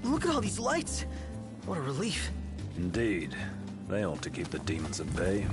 Look at all these lights! What a relief. Indeed. They help to keep the demons at bay.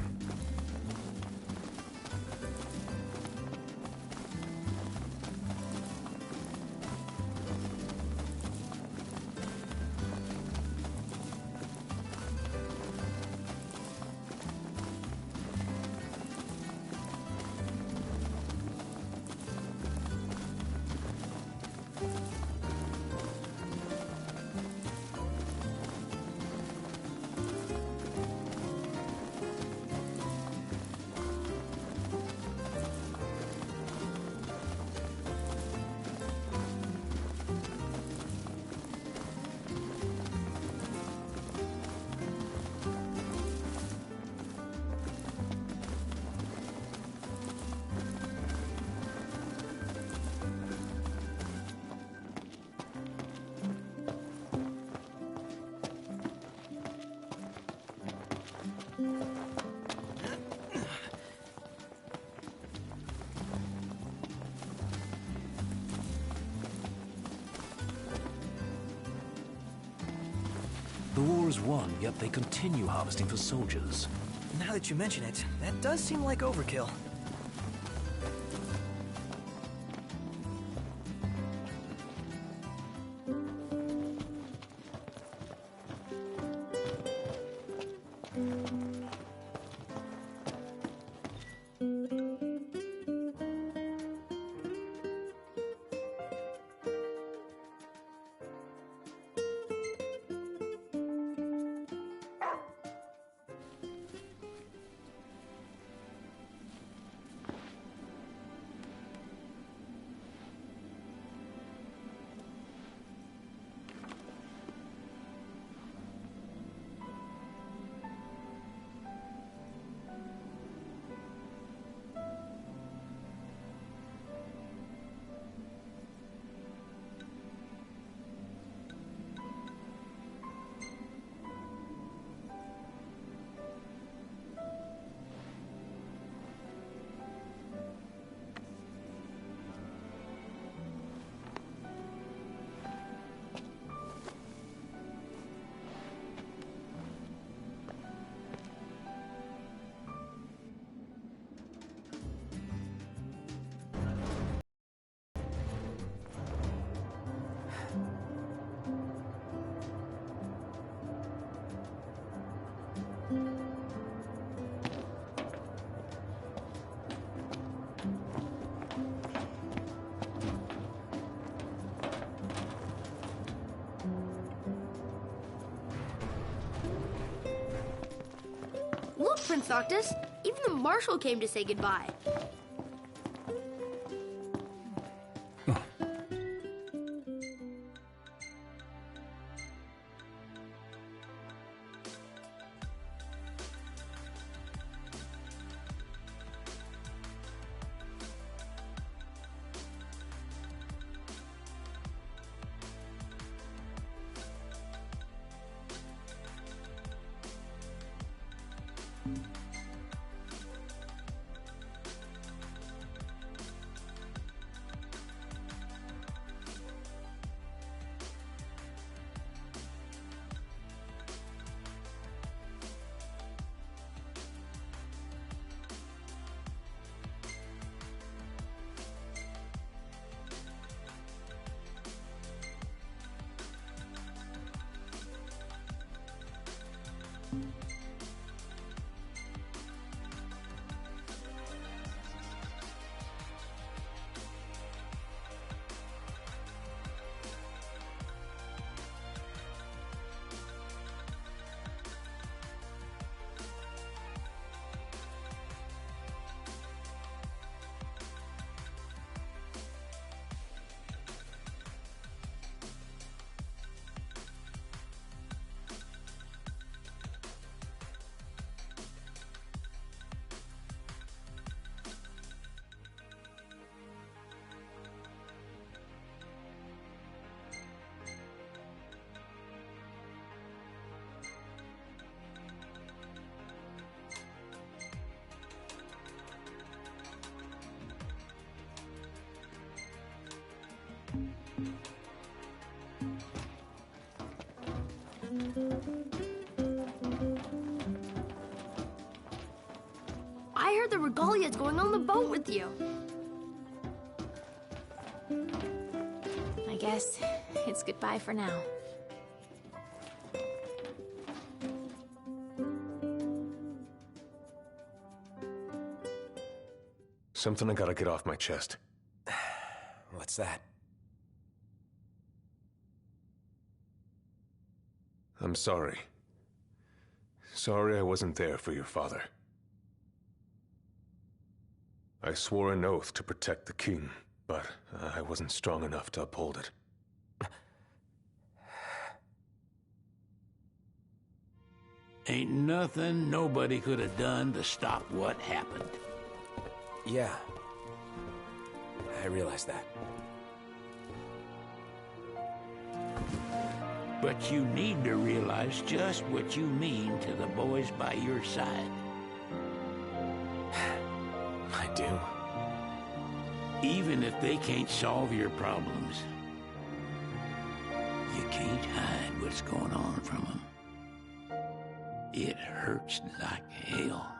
The war is won, yet they continue harvesting for soldiers. Now that you mention it, that does seem like overkill. Look, Prince Noctis, even the Marshal came to say goodbye. I heard the regalia's going on the boat with you. I guess it's goodbye for now. Something I gotta get off my chest. What's that? I'm sorry. Sorry I wasn't there for your father. I swore an oath to protect the king, but I wasn't strong enough to uphold it. Ain't nothing nobody could have done to stop what happened. Yeah. I realize that. But you need to realize just what you mean to the boys by your side. I do. Even if they can't solve your problems, you can't hide what's going on from them. It hurts like hell.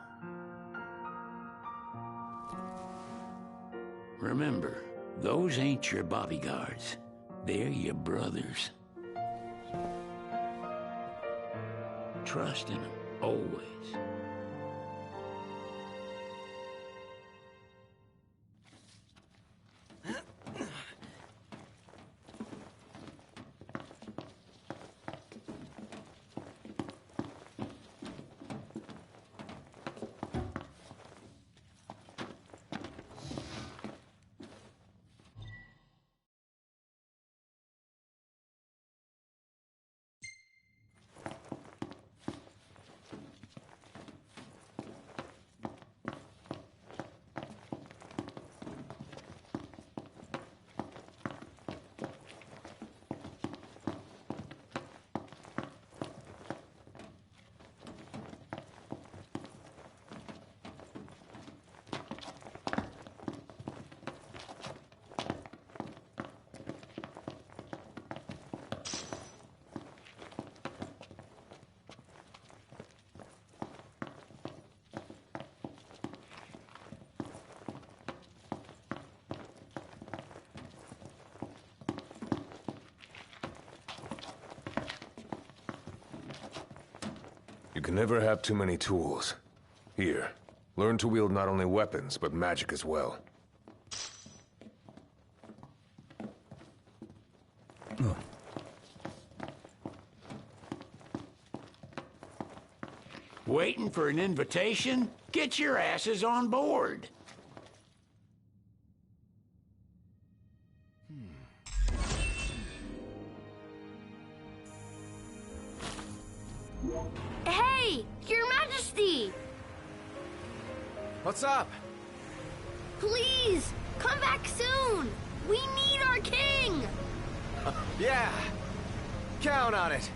Remember, those ain't your bodyguards. They're your brothers. Trust in them, always. You can never have too many tools. Here, learn to wield not only weapons, but magic as well. Waiting for an invitation? Get your asses on board. Hey, Your Majesty! What's up? Please, come back soon! We need our king! Yeah. Count on it.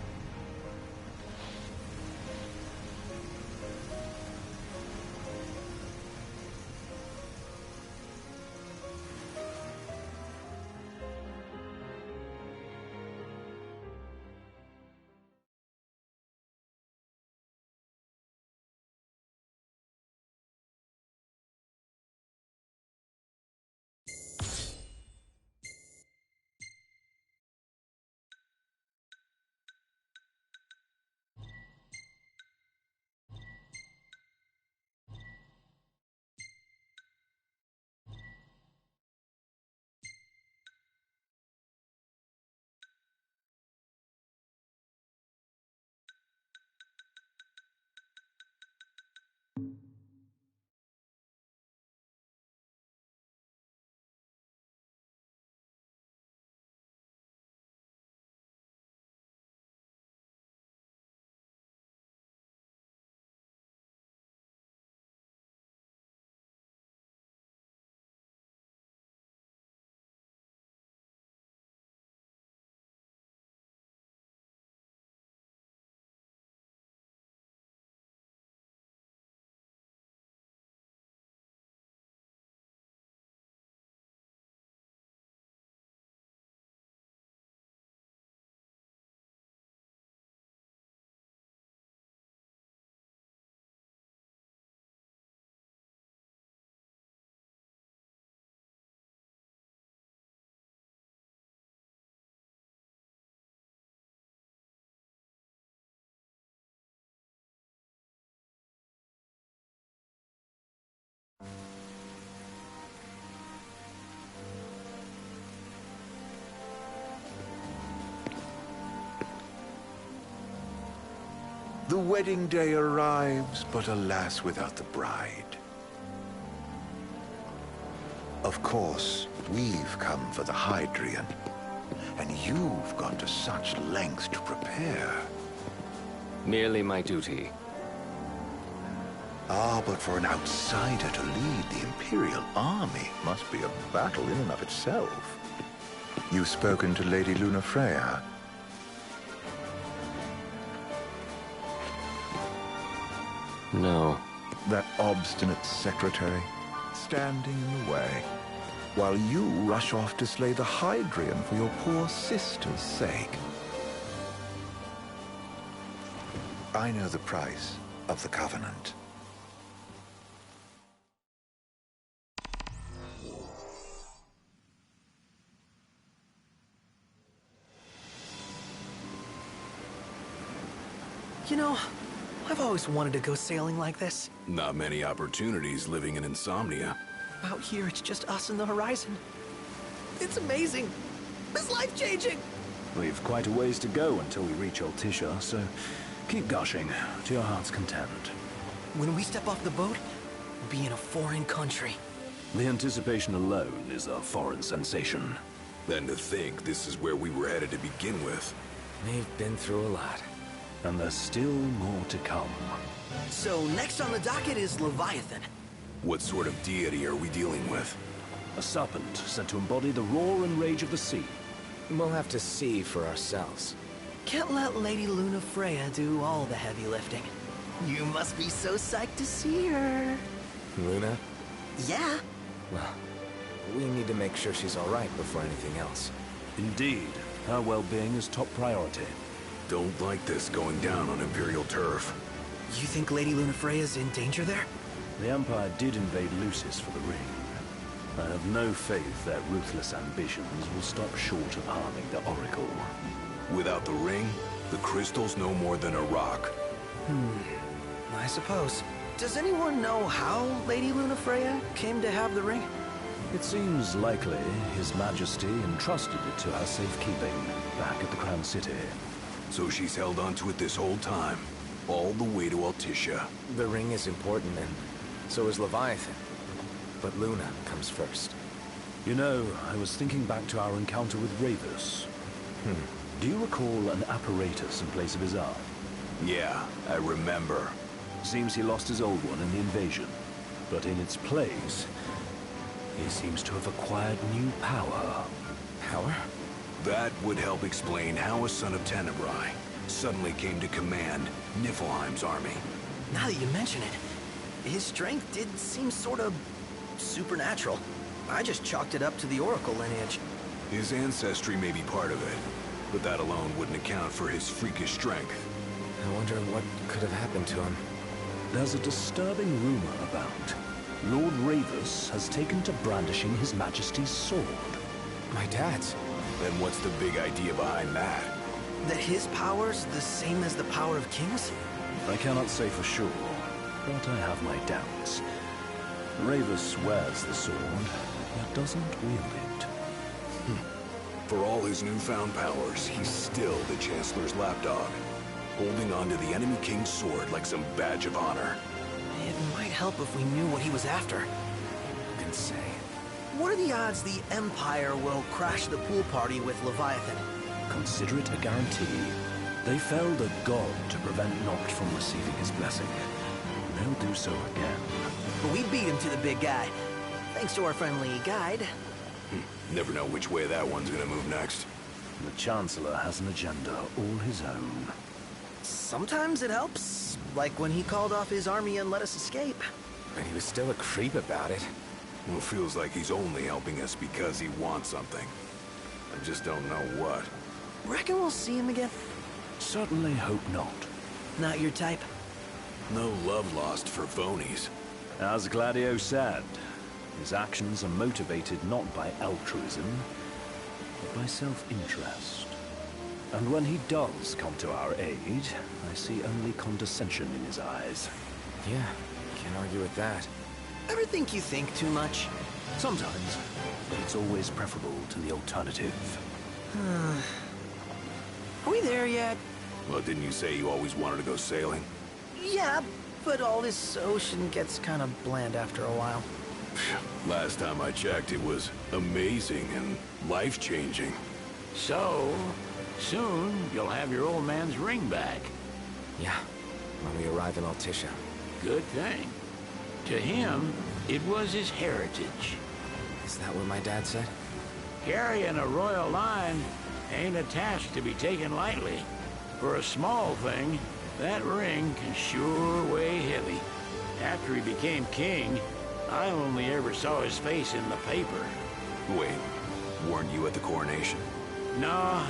The wedding day arrives, but alas, without the bride. Of course, we've come for the Hydrian, and you've gone to such lengths to prepare. Merely my duty. Ah, but for an outsider to lead the Imperial army must be a battle in and of itself. You've spoken to Lady Lunafreya? No. That obstinate secretary, standing in the way, while you rush off to slay the Hydrian for your poor sister's sake. I know the price of the Covenant. You know, I've always wanted to go sailing like this. Not many opportunities living in Insomnia. Out here, it's just us and the horizon. It's amazing. It's life-changing. We've quite a ways to go until we reach Altisha, so keep gushing to your heart's content. When we step off the boat, we'll be in a foreign country. The anticipation alone is a foreign sensation. Then to think this is where we were headed to begin with. We've been through a lot. And there's still more to come. So next on the docket is Leviathan. What sort of deity are we dealing with? A serpent said to embody the roar and rage of the sea. We'll have to see for ourselves. Can't let Lady Lunafreya do all the heavy lifting. You must be so psyched to see her. Luna? Yeah. Well, we need to make sure she's all right before anything else. Indeed, her well-being is top priority. Don't like this going down on Imperial turf. You think Lady Lunafreya's in danger there? The Empire did invade Lucis for the ring. I have no faith their ruthless ambitions will stop short of harming the Oracle. Without the ring, the crystal's no more than a rock. I suppose. Does anyone know how Lady Lunafreya came to have the ring? It seems likely His Majesty entrusted it to her safekeeping back at the Crown City. So she's held onto it this whole time, all the way to Altisha. The ring is important, and so is Leviathan. But Luna comes first. You know, I was thinking back to our encounter with Ravus. Do you recall an apparatus in place of his arm? Yeah, I remember. Seems he lost his old one in the invasion. But in its place, he seems to have acquired new power. Power? That would help explain how a son of Tenebrae suddenly came to command Niflheim's army. Now that you mention it, his strength did seem sort of supernatural. I just chalked it up to the Oracle lineage. His ancestry may be part of it, but that alone wouldn't account for his freakish strength. I wonder what could have happened to him. There's a disturbing rumor about Lord Ravus has taken to brandishing His Majesty's sword. My dad's. Then what's the big idea behind that? That his power's the same as the power of kings? I cannot say for sure, but I have my doubts. Ravus wears the sword, yet doesn't wield it. For all his newfound powers, he's still the Chancellor's lapdog, holding on to the enemy king's sword like some badge of honor. It might help if we knew what he was after. Who can say? What are the odds the Empire will crash the pool party with Leviathan? Consider it a guarantee. They felled a god to prevent Noct from receiving his blessing. They'll do so again. But we beat him to the big guy. Thanks to our friendly guide. Never know which way that one's gonna move next. The Chancellor has an agenda all his own. Sometimes it helps. Like when he called off his army and let us escape. But he was still a creep about it. Well, feels like he's only helping us because he wants something. I just don't know what. Reckon we'll see him again? Certainly hope not. Not your type? No love lost for phonies. As Gladio said, his actions are motivated not by altruism, but by self-interest. And when he does come to our aid, I see only condescension in his eyes. Yeah, can't argue with that. Ever think you think too much? Sometimes, but it's always preferable to the alternative. Are we there yet? Well, didn't you say you always wanted to go sailing? Yeah, but all this ocean gets kind of bland after a while. Last time I checked, it was amazing and life-changing. So, soon you'll have your old man's ring back. Yeah, when we arrive in Altissia. Good thing. To him, it was his heritage. Is that what my dad said? Carrying a royal line ain't a task to be taken lightly. For a small thing, that ring can sure weigh heavy. After he became king, I only ever saw his face in the paper. Wait, weren't you at the coronation? No,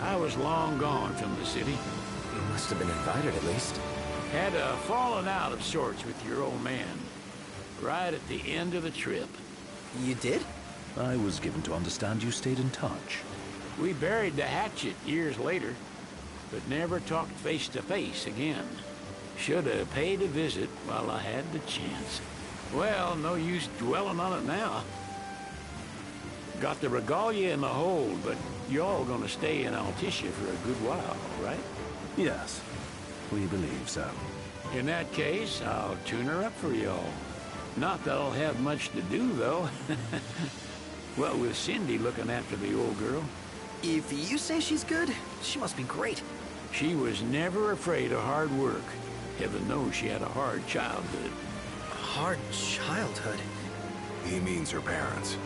I was long gone from the city. You must have been invited at least. Had a falling out of sorts with your old man. Right at the end of the trip. You did? I was given to understand you stayed in touch. We buried the hatchet years later, but never talked face to face again. Should have paid a visit while I had the chance. Well, no use dwelling on it now. Got the regalia in the hold, but y'all gonna stay in Altissia for a good while, right? Yes, we believe so. In that case, I'll tune her up for y'all. Not that I'll have much to do, though. Well, with Cindy looking after the old girl. If you say she's good, she must be great. She was never afraid of hard work. Heaven knows she had a hard childhood. Hard childhood? He means her parents.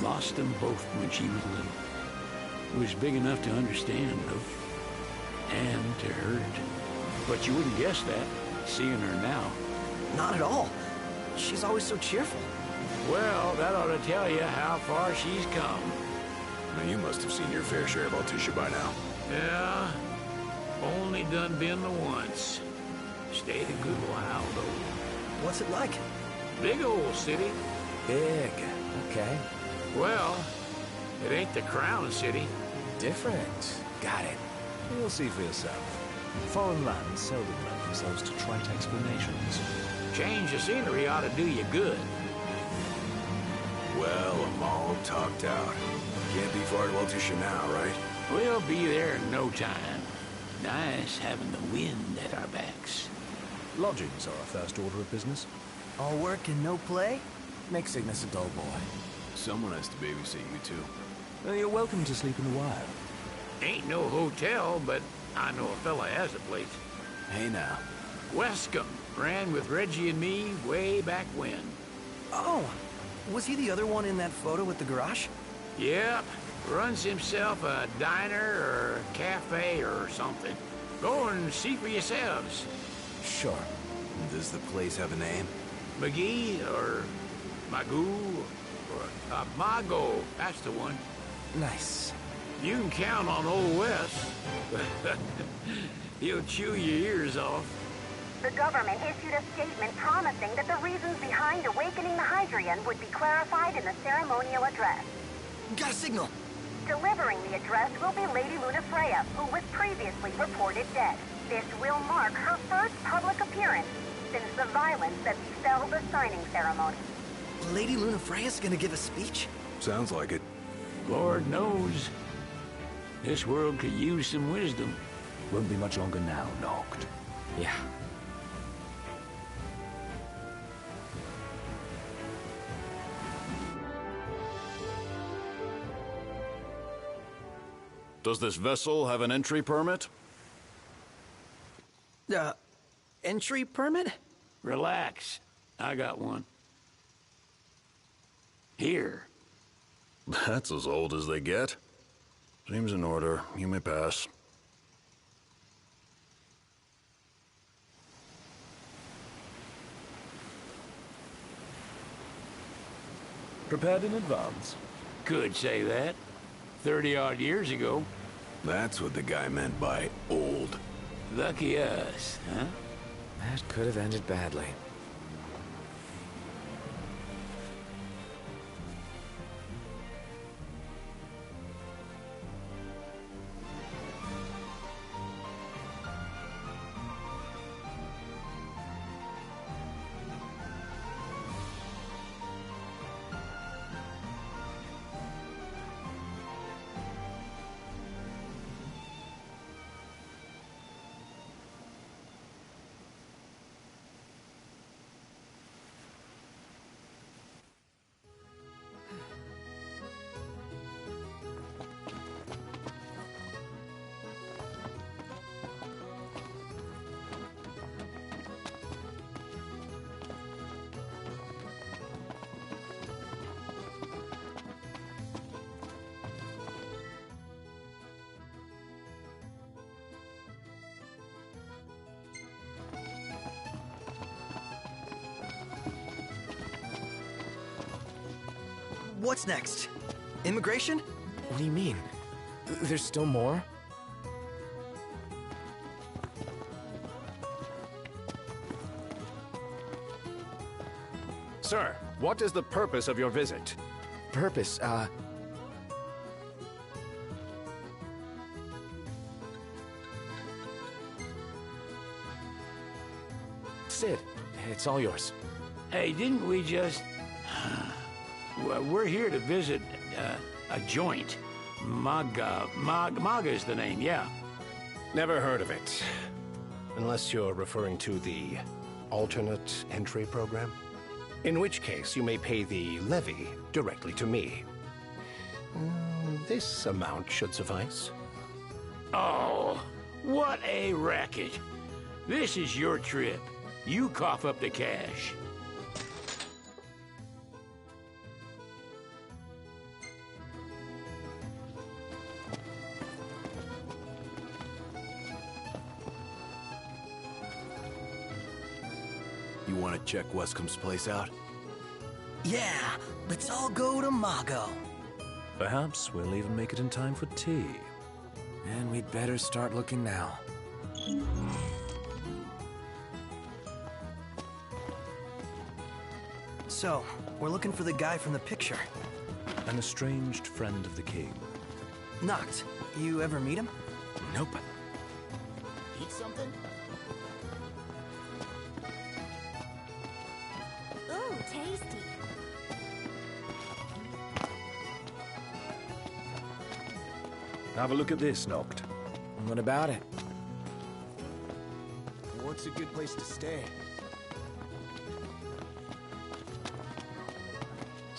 Lost them both when she was little. Was big enough to understand, though. And to hurt. But you wouldn't guess that, seeing her now. Not at all. She's always so cheerful. Well, that ought to tell you how far she's come. Now, you must have seen your fair share of Altissia by now. Yeah, only done been the once. Stayed a good while, though. What's it like? Big old city. Big. Okay. Well, it ain't the crown city. Different. Got it. You'll see for yourself. Foreign lands seldom lend themselves to trite explanations. Change of scenery ought to do you good. Well, I'm all talked out. Can't be far to Altissia now, right? We'll be there in no time. Nice having the wind at our backs. Lodgings are our first order of business. All work and no play? Make Cygnus a dull boy. Someone has to babysit you, too. Well, you're welcome to sleep in the wild. Ain't no hotel, but I know a fella has a place. Hey, now. Wescombe ran with Reggie and me way back when. Oh, was he the other one in that photo with the garage? Yep, runs himself a diner or a cafe or something. Go and see for yourselves. Sure. Does the place have a name? McGee or Magoo or Mago, that's the one. Nice. You can count on Old West. He'll chew your ears off. The government issued a statement promising that the reasons behind awakening the Hydrian would be clarified in the ceremonial address. Got a signal! Delivering the address will be Lady Luna Freya, who was previously reported dead. This will mark her first public appearance since the violence that befell the signing ceremony. Lady Luna Freya's gonna give a speech? Sounds like it. Lord knows. This world could use some wisdom. Won't be much longer now, Noct. Yeah. Does this vessel have an entry permit? Entry permit? Relax. I got one. Here. That's as old as they get. Seems in order. You may pass. Prepared in advance. Could say that. 30-odd years ago. That's what the guy meant by old. Lucky us, huh? That could have ended badly. What's next? Immigration? What do you mean? There's still more? Sir, what is the purpose of your visit? Purpose, Sid, it's all yours. Hey, didn't we just... Well, we're here to visit a joint. Maga is the name, yeah. Never heard of it. Unless you're referring to the alternate entry program. In which case, you may pay the levy directly to me. This amount should suffice. Oh, what a racket. This is your trip. You cough up the cash. You want to check Wescom's place out? Yeah, let's all go to Mago. Perhaps we'll even make it in time for tea. And we'd better start looking now. So, we're looking for the guy from the picture. An estranged friend of the king. Noct, you ever meet him? Nope. Eat something? Ooh, tasty. Have a look at this, Noct. What about it? What's a good place to stay?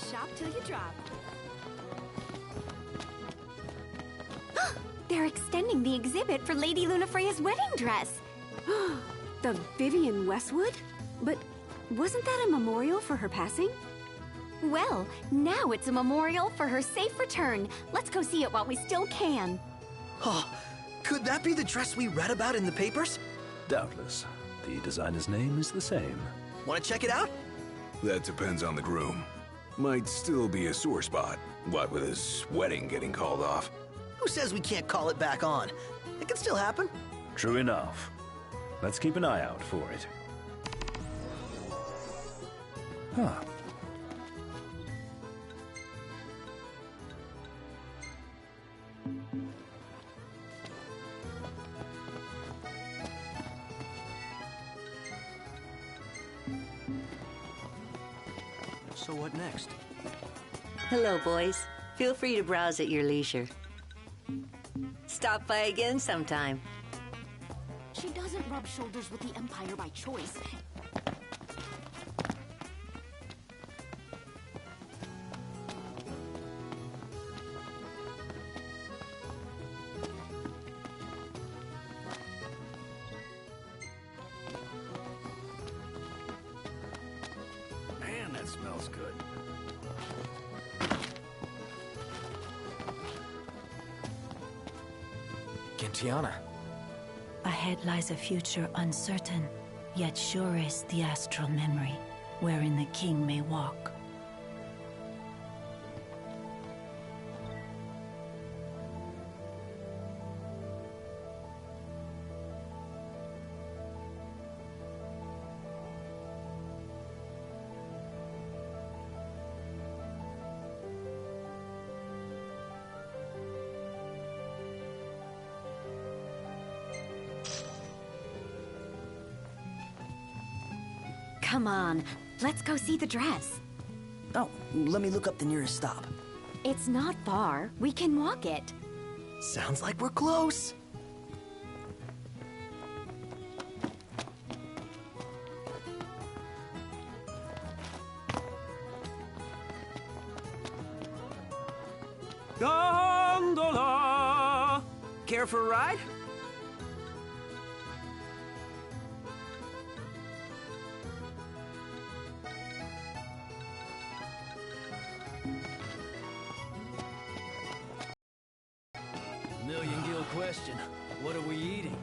Shop till you drop. They're extending the exhibit for Lady Lunafreya's wedding dress. The Vivian Westwood? But wasn't that a memorial for her passing? Well, now it's a memorial for her safe return. Let's go see it while we still can. Oh, could that be the dress we read about in the papers? Doubtless. The designer's name is the same. Want to check it out? That depends on the groom. Might still be a sore spot, what with his wedding getting called off. Who says we can't call it back on? It can still happen. True enough. Let's keep an eye out for it. Huh. So what next? Hello, boys. Feel free to browse at your leisure. Stop by again sometime. She doesn't rub shoulders with the Empire by choice. Man, that smells good. Gentiana. Ahead lies a future uncertain, yet sure is the astral memory, wherein the king may walk. Come on, let's go see the dress. Oh, let me look up the nearest stop. It's not far. We can walk it. Sounds like we're close. Gondola! Care for a ride? Million-gill question. What are we eating?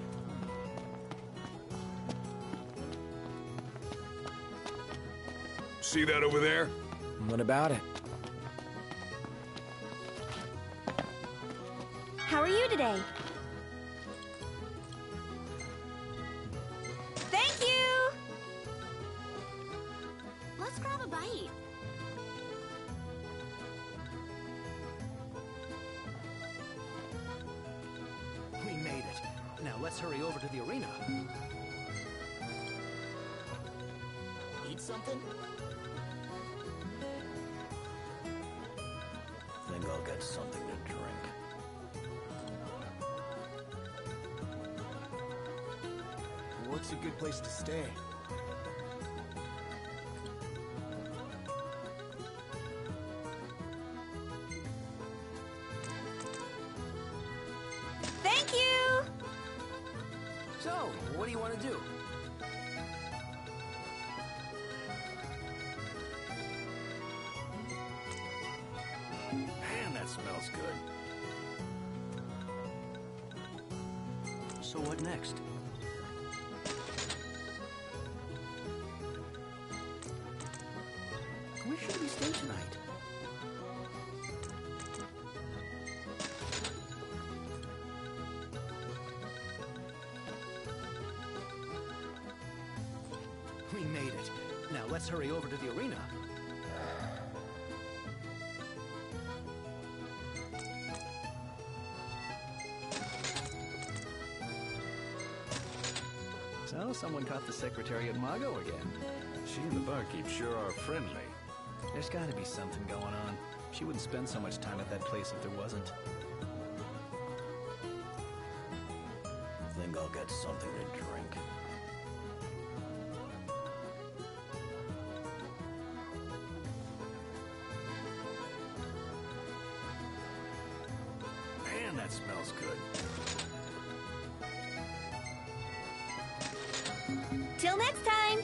See that over there? What about it? How are you today? Thank you! Let's grab a bite. We made it. Now let's hurry over to the arena. Eat something? Think I'll get something to drink. What's a good place to stay? Thank you! So, what do you want to do? Man, that smells good. So what next? Where should we stay tonight? We made it. Now let's hurry over to the arena. So, someone caught the secretary at Mago again. She and the barkeep sure are friendly. There's gotta be something going on. She wouldn't spend so much time at that place if there wasn't. Think I'll get something to drink. Man, that smells good. Till next time!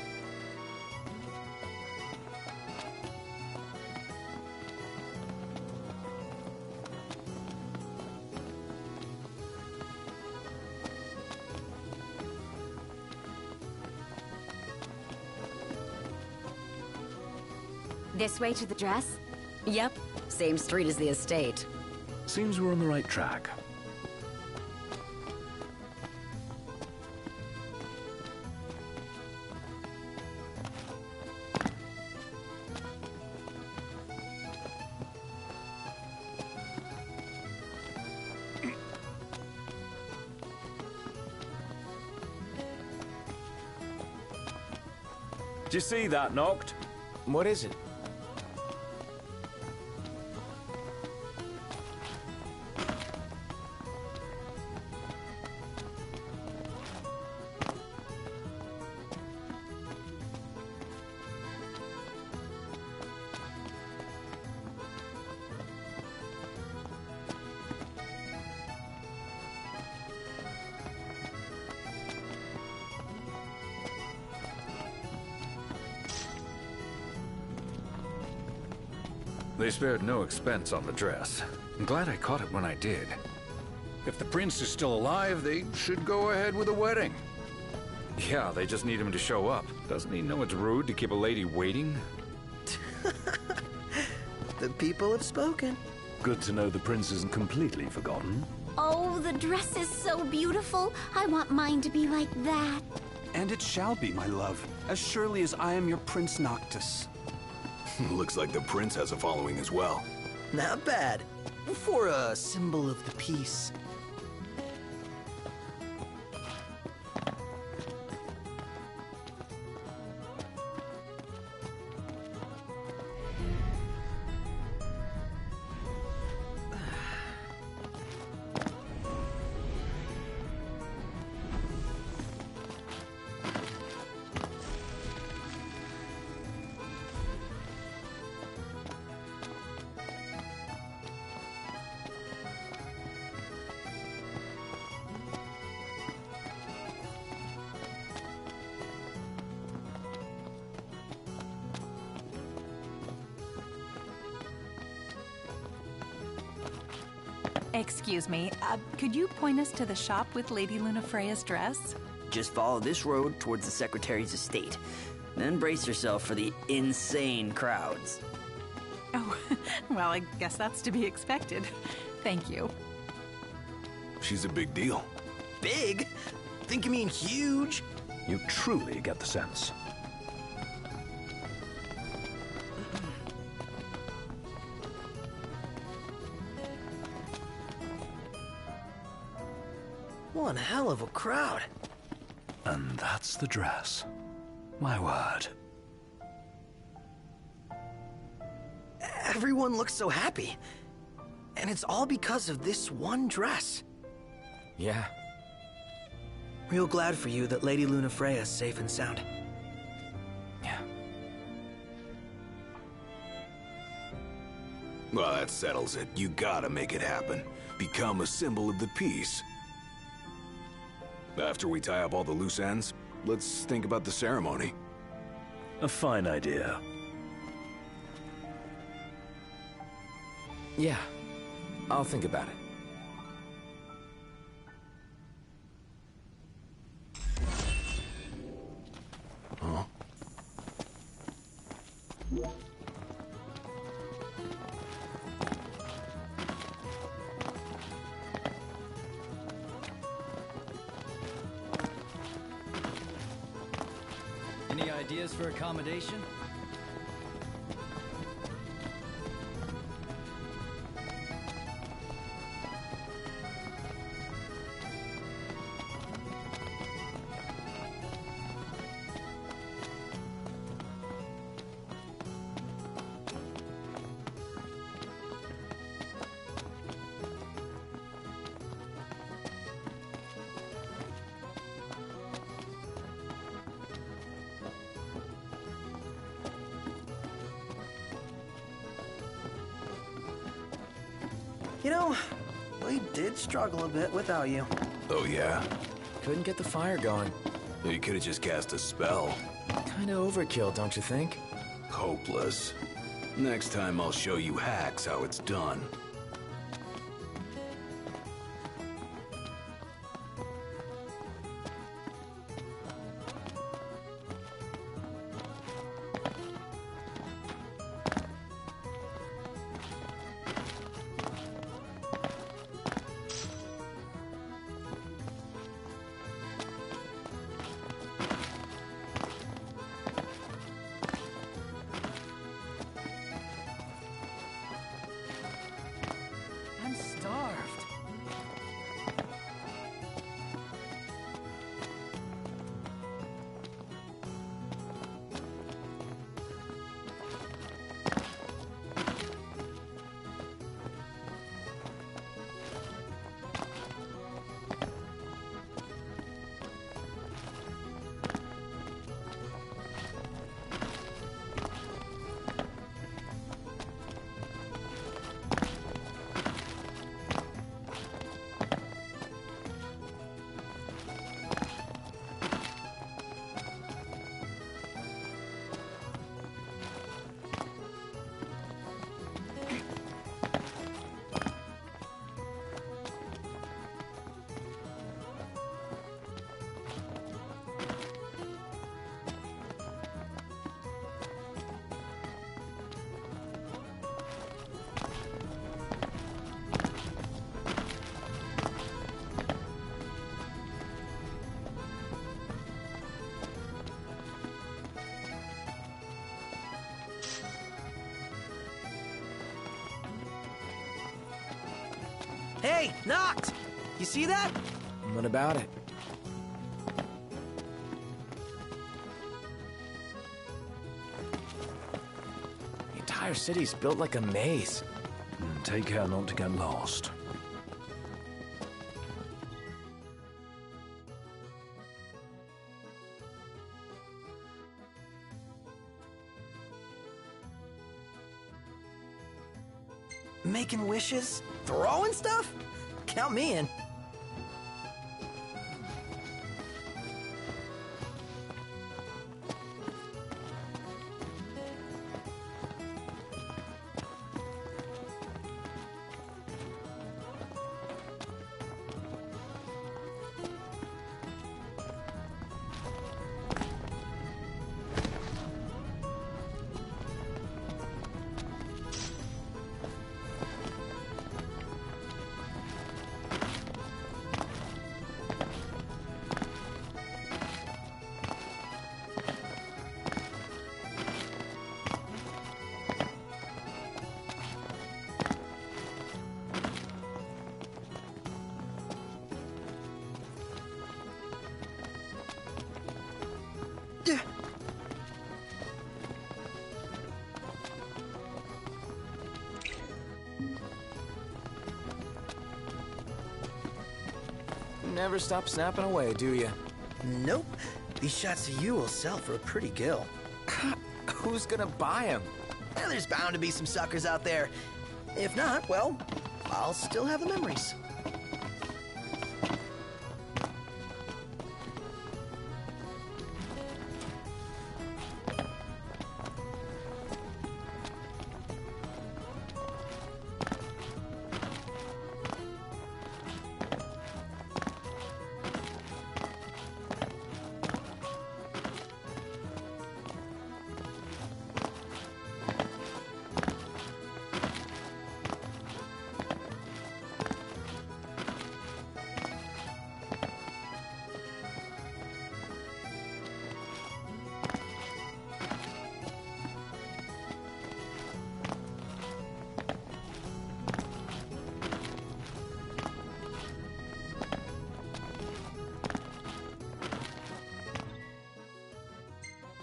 This way to the dress? Yep, same street as the estate. Seems we're on the right track. Did you see that, Noct? What is it? They spared no expense on the dress. I'm glad I caught it when I did. If the prince is still alive, they should go ahead with the wedding. Yeah, they just need him to show up. Doesn't he know it's rude to keep a lady waiting? The people have spoken. Good to know the prince isn't completely forgotten. Oh, the dress is so beautiful. I want mine to be like that. And it shall be, my love, as surely as I am your Prince Noctis. Looks like the prince has a following as well. Not bad. For a symbol of the peace. Excuse me, could you point us to the shop with Lady Lunafreya's dress? Just follow this road towards the secretary's estate. Then brace yourself for the insane crowds. Oh, well, I guess that's to be expected. Thank you. She's a big deal. Big? Think you mean huge? You truly get the sense. One hell of a crowd. And that's the dress. My word. Everyone looks so happy. And it's all because of this one dress. Yeah. Real glad for you that Lady Lunafreya's safe and sound. Yeah. Well, that settles it. You gotta make it happen. Become a symbol of the peace. After we tie up all the loose ends, let's think about the ceremony. A fine idea. Yeah. I'll think about it. Huh? Any ideas for accommodation? You know, we did struggle a bit without you. Oh, yeah? Couldn't get the fire going. You could've just cast a spell. Kinda overkill, don't you think? Hopeless. Next time I'll show you hacks how it's done. I'm starved. Hey, Noct! You see that? What about it? The entire city's built like a maze. Take care not to get lost. Making wishes? Throwing stuff? Count me in. never stop snapping away, do you? Nope. These shots of you will sell for a pretty gill. Who's gonna buy them? There's bound to be some suckers out there. If not, well, I'll still have the memories.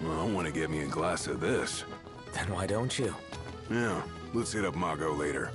Well, I want to get me a glass of this. Then why don't you? Yeah, let's hit up Margot later.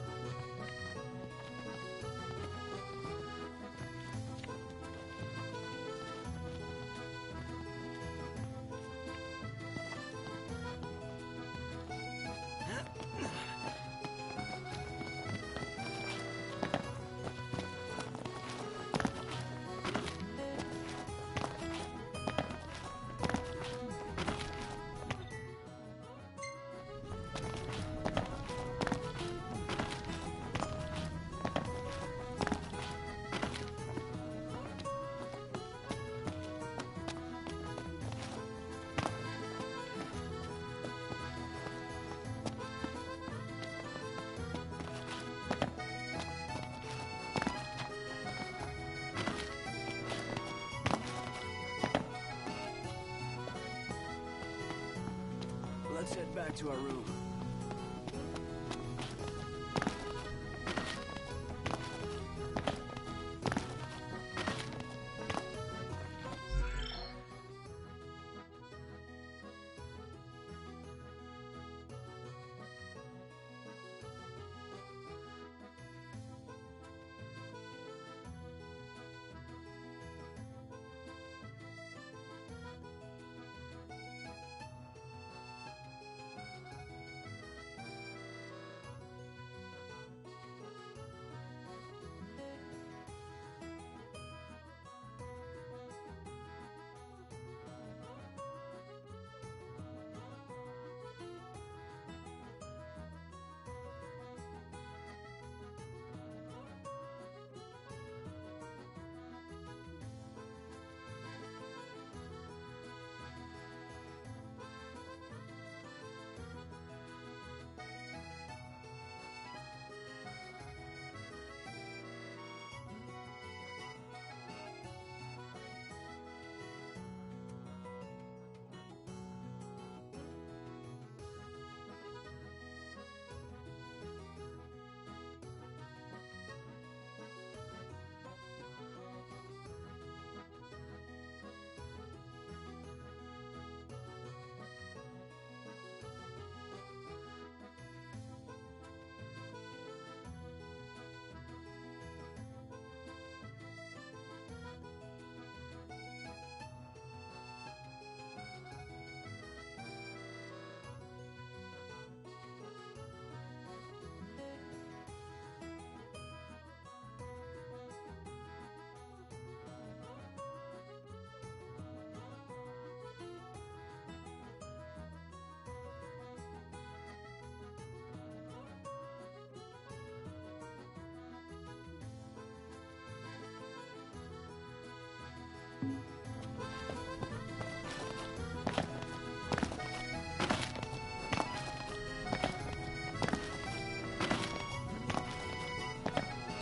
Let's head back to our room.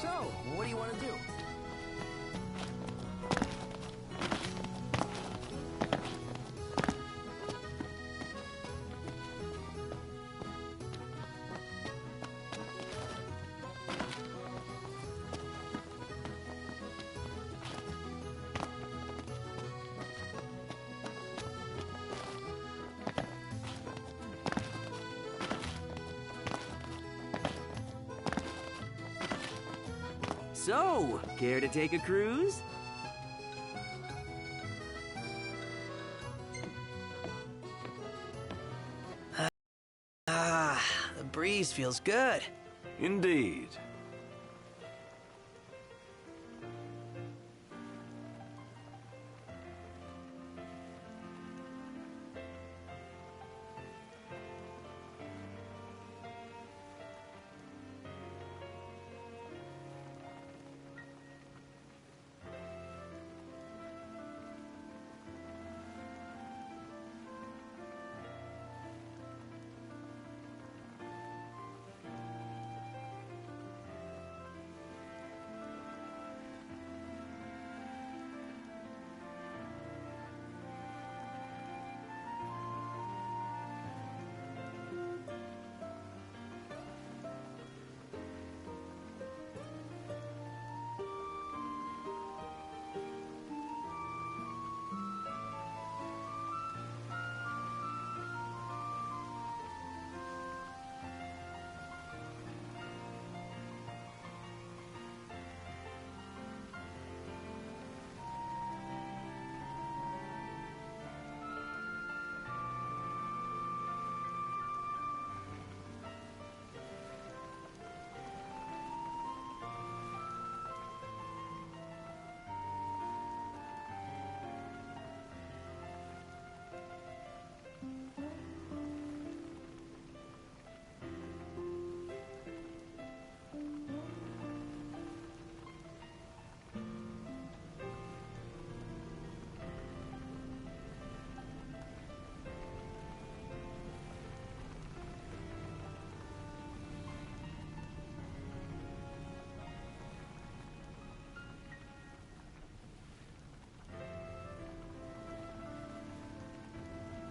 So, what do you want to do? So, care to take a cruise? breeze feels good. Indeed.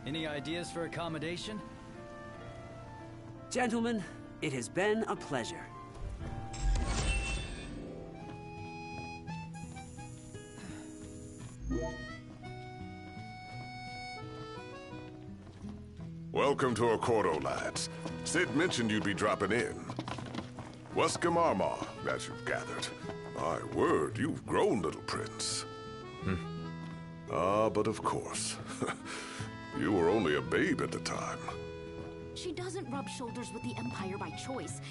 Any ideas for accommodation? Gentlemen, it has been a pleasure. Welcome to Accordo, lads. Sid mentioned you'd be dropping in. Weskamarma, as you've gathered. My word, you've grown, little prince. Ah, but of course. You were only a babe at the time. She doesn't rub shoulders with the Empire by choice.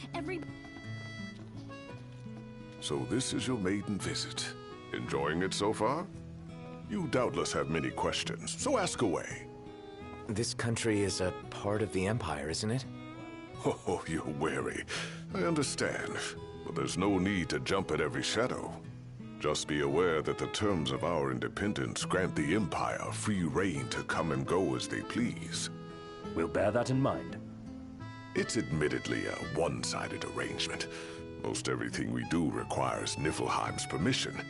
So this is your maiden visit. Enjoying it so far? You doubtless have many questions, so ask away. This country is a part of the Empire, isn't it? Oh, you're wary. I understand. But there's no need to jump at every shadow. Just be aware that the terms of our independence grant the Empire free reign to come and go as they please. We'll bear that in mind. It's admittedly a one-sided arrangement. Most everything we do requires Niflheim's permission.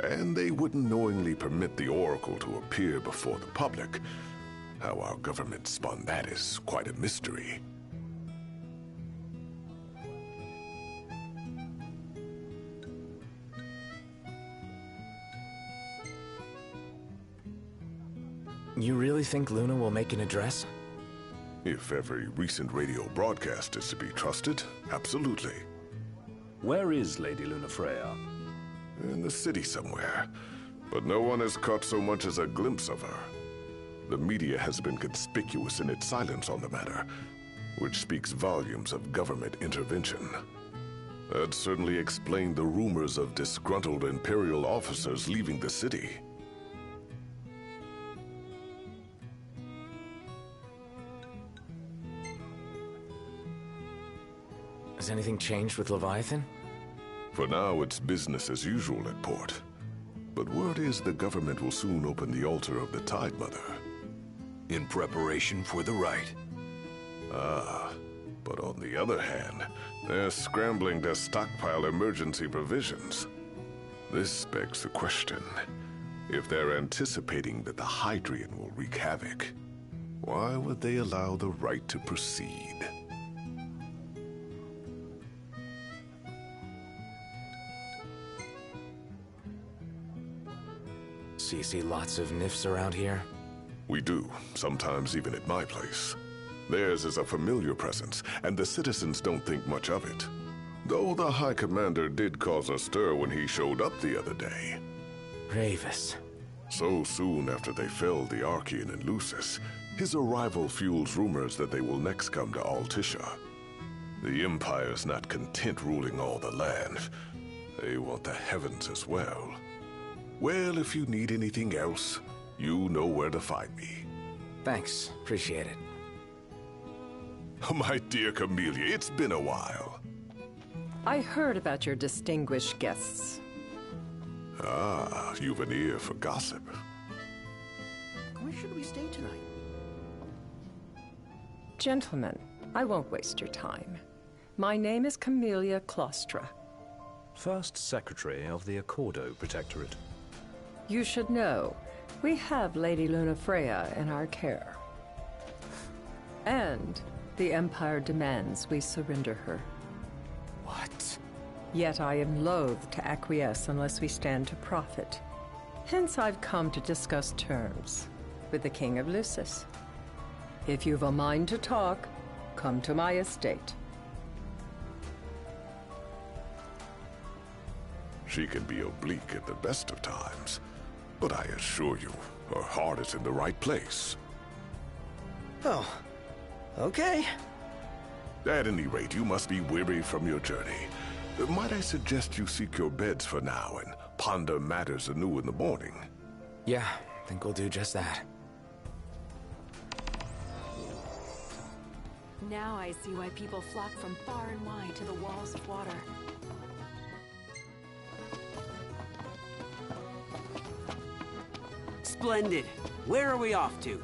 And they wouldn't knowingly permit the Oracle to appear before the public. How our government spun that is quite a mystery. You really think Luna will make an address? If every recent radio broadcast is to be trusted, absolutely. Where is Lady Lunafreya? In the city somewhere. But no one has caught so much as a glimpse of her. The media has been conspicuous in its silence on the matter, which speaks volumes of government intervention. That certainly explained the rumors of disgruntled Imperial officers leaving the city. Has anything changed with Leviathan? For now, it's business as usual at port. But word is the government will soon open the altar of the Tide Mother. In preparation for the rite. Ah, but on the other hand, they're scrambling to stockpile emergency provisions. This begs the question, if they're anticipating that the Hydrian will wreak havoc, why would they allow the rite to proceed? So you see lots of nifs around here? We do, sometimes even at my place. Theirs is a familiar presence, and the citizens don't think much of it. Though the High Commander did cause a stir when he showed up the other day. Ravis. So soon after they felled the Archean and Lucis, his arrival fuels rumors that they will next come to Altisha. The Empire's not content ruling all the land. They want the heavens as well. Well, if you need anything else, you know where to find me. Thanks. Appreciate it. Oh, my dear Camellia, it's been a while. I heard about your distinguished guests. Ah, you've an ear for gossip. Where should we stay tonight? Gentlemen, I won't waste your time. My name is Camellia Claustra. First Secretary of the Accordo Protectorate. You should know, we have Lady Lunafreya in our care. And the Empire demands we surrender her. What? Yet I am loath to acquiesce unless we stand to profit. Hence I've come to discuss terms with the King of Lucis. If you've a mind to talk, come to my estate. She can be oblique at the best of times, but I assure you, her heart is in the right place. Oh, okay. At any rate, you must be weary from your journey. Might I suggest you seek your beds for now and ponder matters anew in the morning? Yeah, I think we'll do just that. Now I see why people flock from far and wide to the walls of water. Splendid. Where are we off to?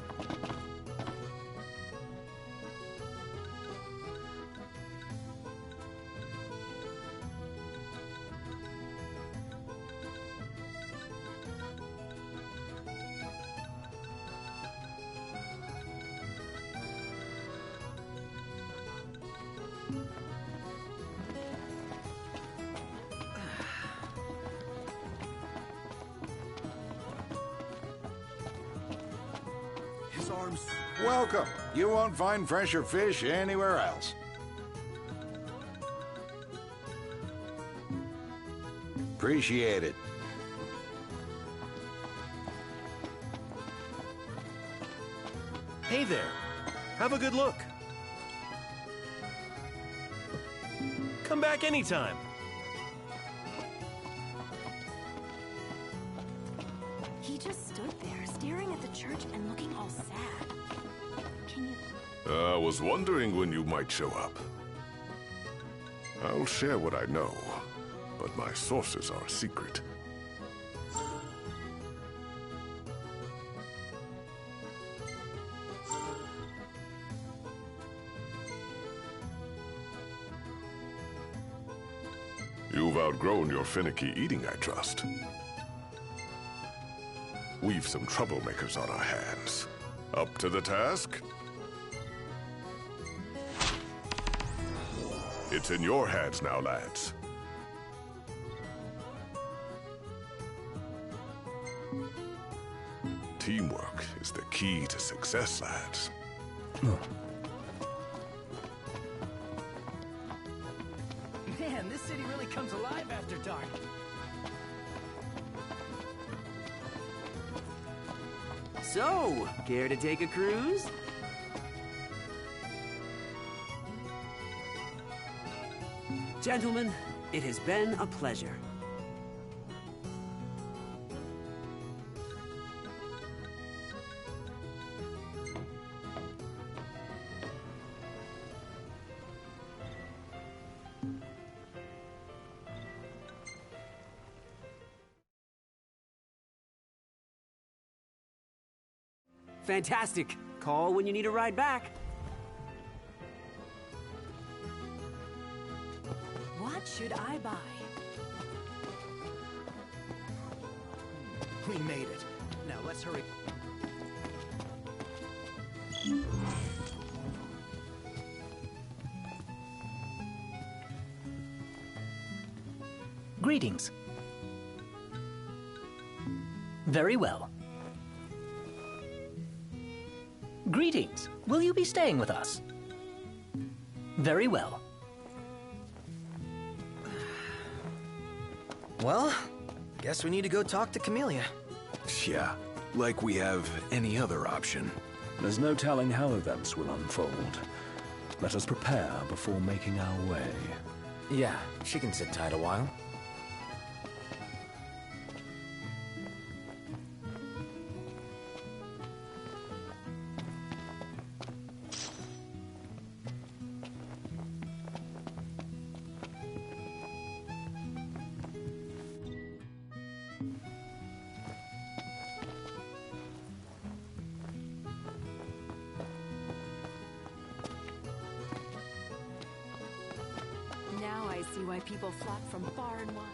Welcome. You won't find fresher fish anywhere else. Appreciate it. Hey there. Have a good look. Come back anytime. He just stood there, staring at the church and looking all sad. Can you... I was wondering when you might show up. I'll share what I know, but my sources are secret. You've outgrown your finicky eating, I trust. We've some troublemakers on our hands. Up to the task? It's in your hands now, lads. Teamwork is the key to success, lads. Man, this city really comes alive after dark. So, care to take a cruise? Gentlemen, it has been a pleasure. Fantastic. Call when you need a ride back. What should I buy? We made it. Now let's hurry. Greetings. Very well. Greetings. Will you be staying with us? Very well. Well, guess we need to go talk to Camellia. Yeah, like we have any other option. There's no telling how events will unfold. Let us prepare before making our way. Yeah, she can sit tight a while. Now I see why people flock from far and wide.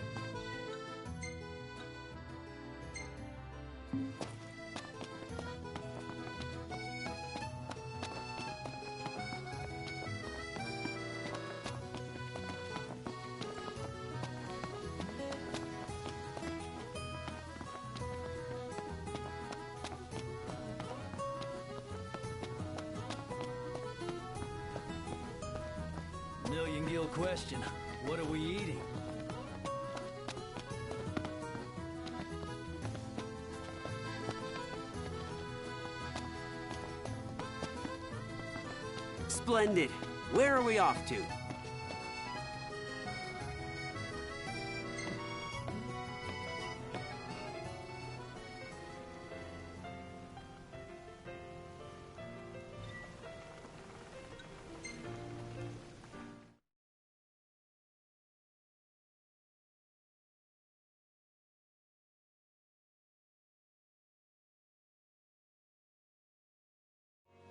Million-gill question. What are we eating? Splendid. Where are we off to?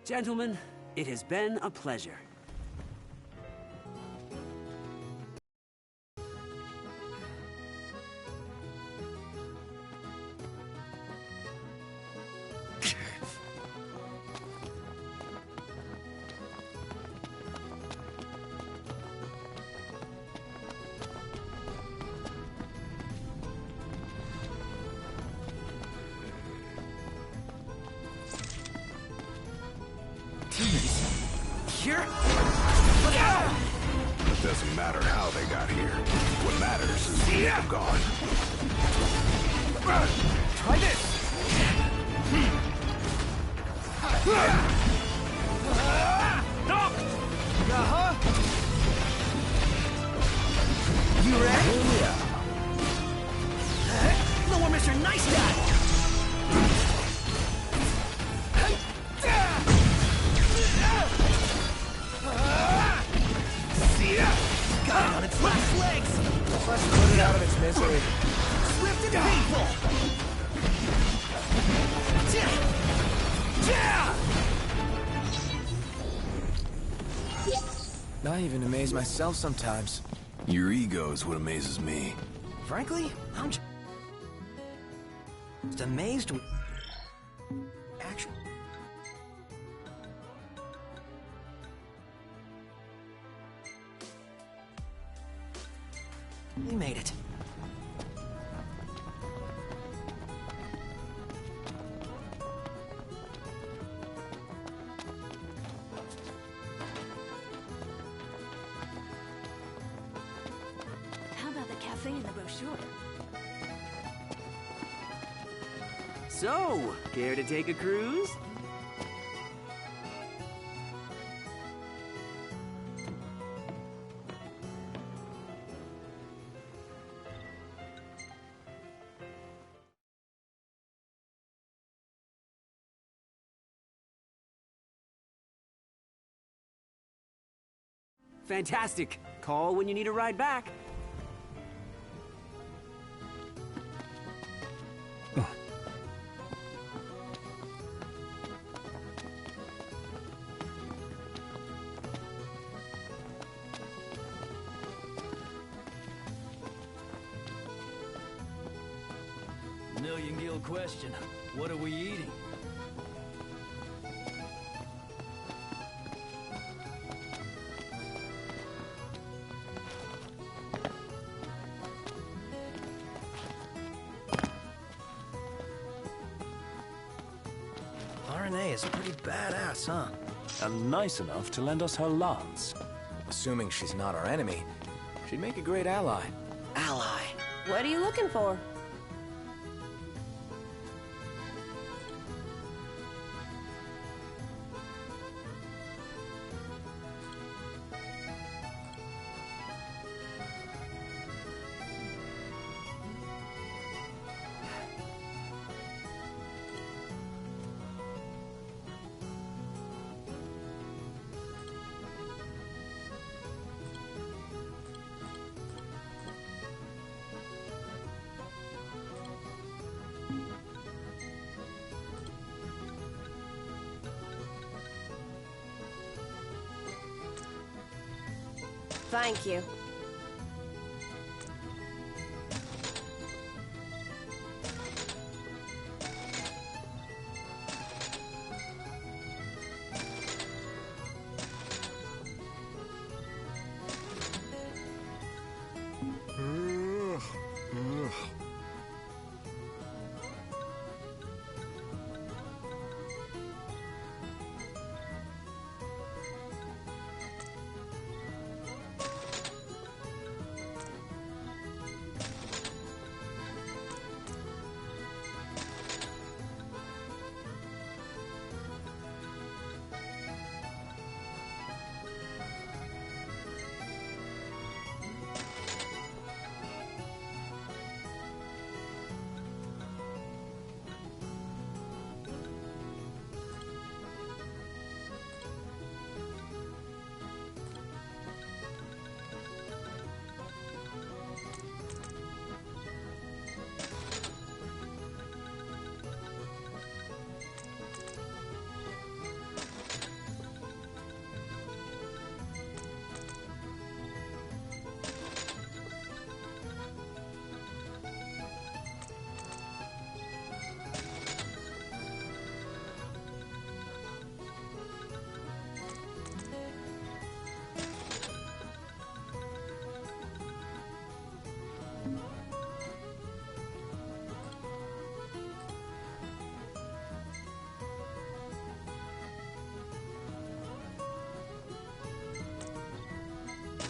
Gentlemen, it has been a pleasure. Here? It doesn't matter how they got here. What matters is we have gone. Try this! You ready? Yeah. No more Mr. Nice Guy! Got it on its last legs! Let's put it out of its misery. Swift and painful! I even amaze myself sometimes. Your ego is what amazes me. Frankly, I'm just amazed with action. We made it. How about the cafe in the brochure? So, care to take a cruise? Fantastic. Call when you need a ride back. Million-gill question. What are we eating? RNA is pretty badass, huh? And nice enough to lend us her lance. Assuming she's not our enemy, she'd make a great ally. Ally. What are you looking for? Thank you.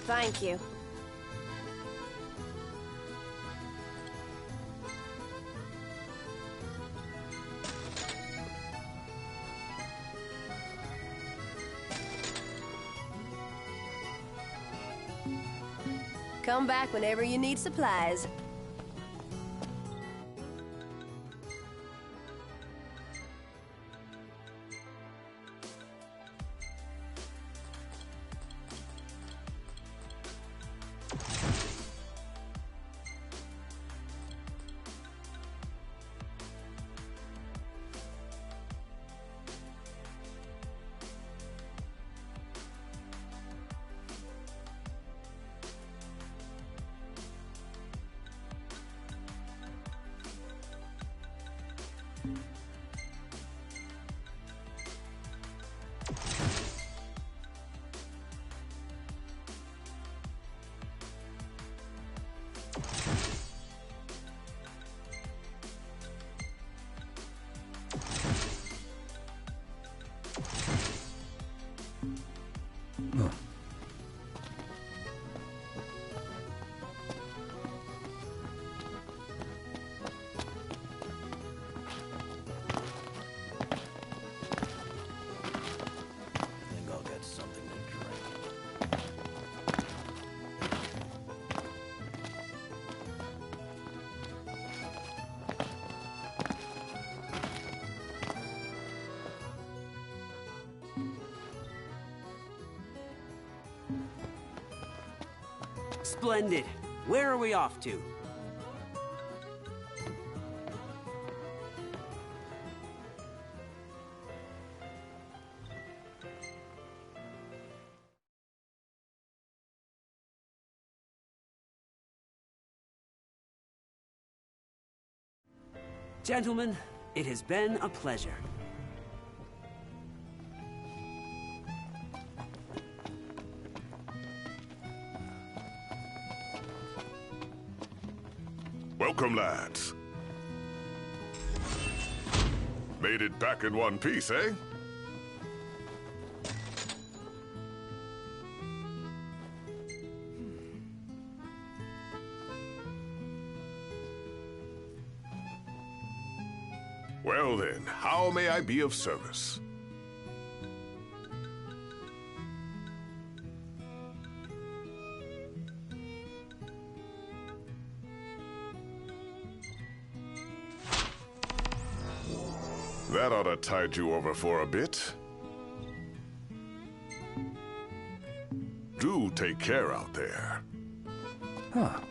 Thank you. Come back whenever you need supplies. Splendid. Where are we off to? Gentlemen, it has been a pleasure. Welcome, lads. Made it back in one piece, eh? Well then, how may I be of service? That ought to tide you over for a bit. Do take care out there. Huh.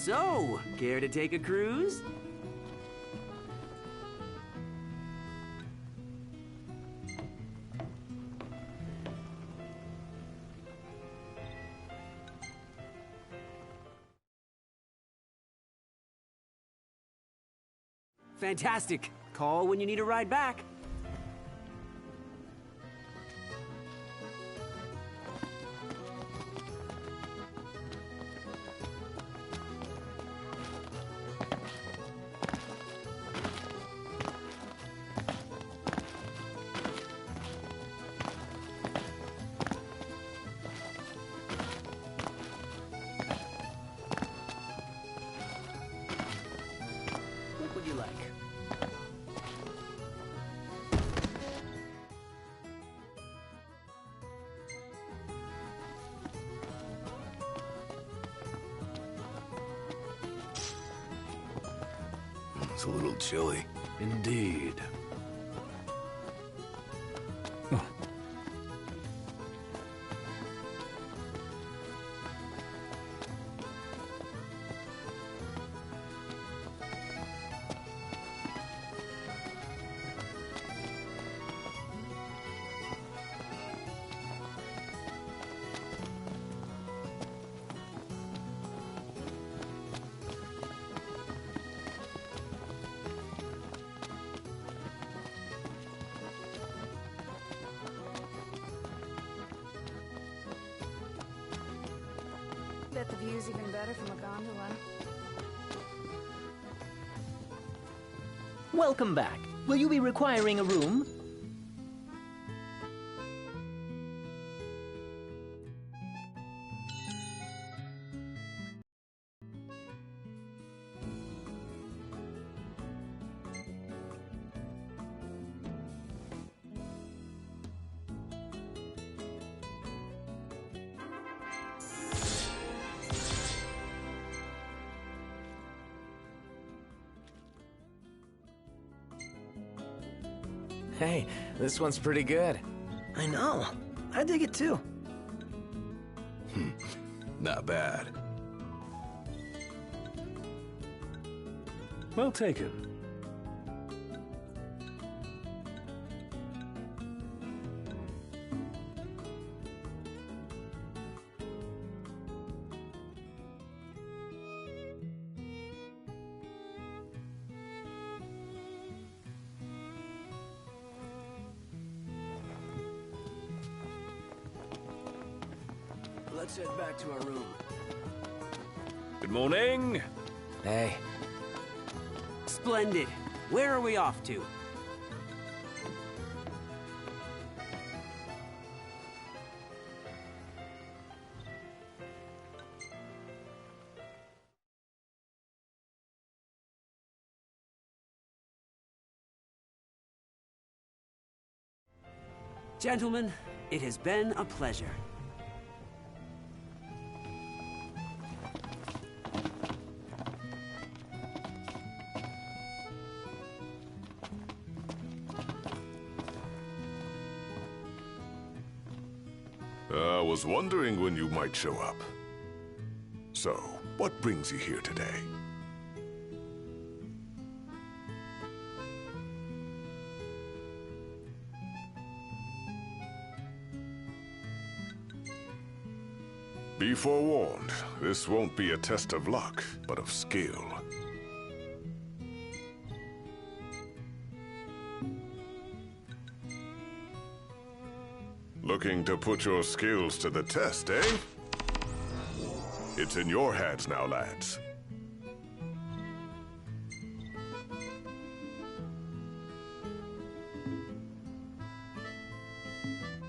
So, care to take a cruise? Fantastic. Call when you need a ride back. What would you like? It's a little chilly. Indeed. Bet the view's even better from a gondola. Welcome back. Will you be requiring a room? Hey, this one's pretty good. I know. I dig it too. Not bad. Well taken. Let's head back to our room. Good morning. Hey. Splendid. Where are we off to? Gentlemen, it has been a pleasure. I was wondering when you might show up. So, what brings you here today? Be forewarned, this won't be a test of luck, but of skill. Looking to put your skills to the test, eh? It's in your hands now, lads.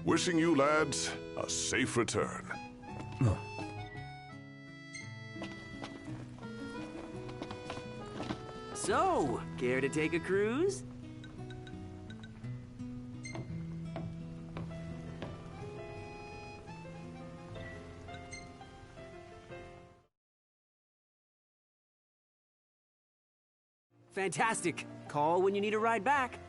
Wishing you lads a safe return. So, care to take a cruise? Fantastic. Call when you need a ride back.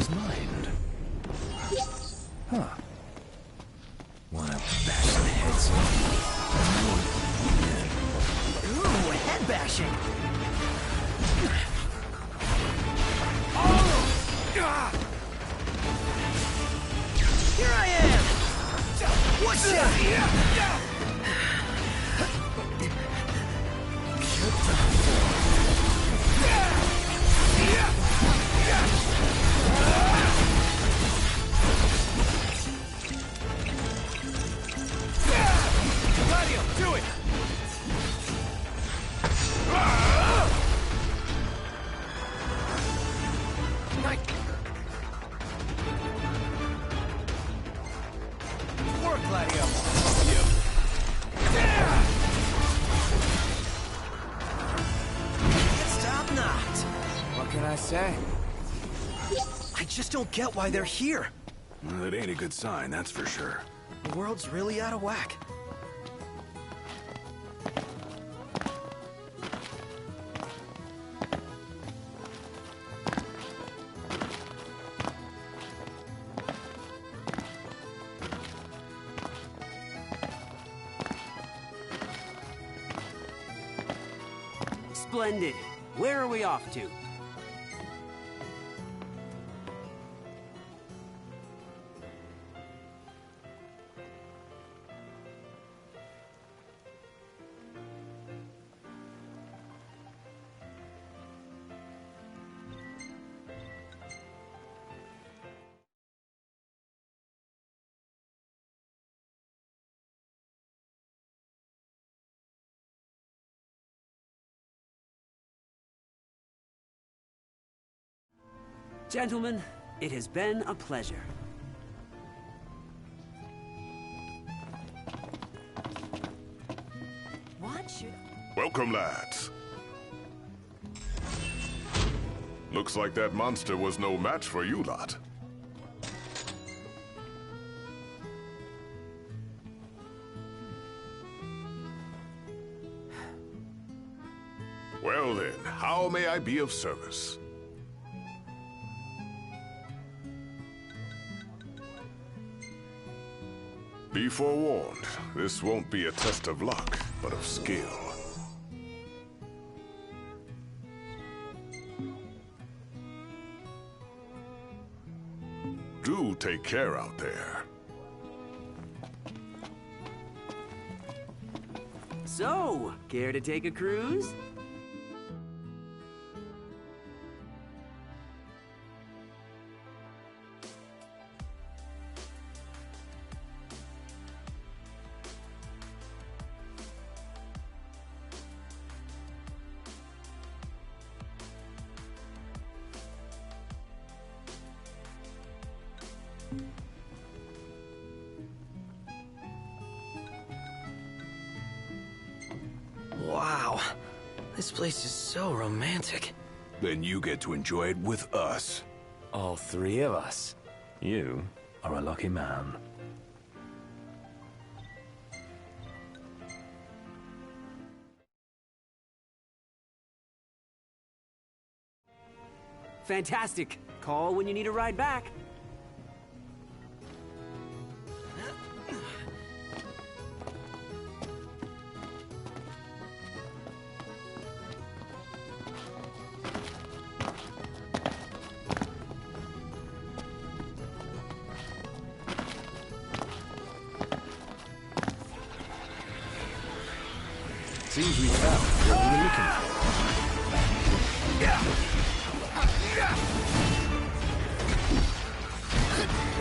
his mind. Huh. Wanna bash the heads in? Ooh, head bashing! Here I am! What's that? Gladio, do it! Work, Gladio! It's top-notch! What can I say? I just don't get why they're here. Well, it ain't a good sign, that's for sure. The world's really out of whack. Splendid. Where are we off to? Gentlemen, it has been a pleasure. Watch your... Welcome, lads. Looks like that monster was no match for you lot. Well then, how may I be of service? Be forewarned, this won't be a test of luck, but of skill. Do take care out there. So, care to take a cruise? Wow. This place is so romantic. Then you get to enjoy it with us. All three of us. You are a lucky man. Fantastic. Call when you need a ride back. Seems we found what we were looking for.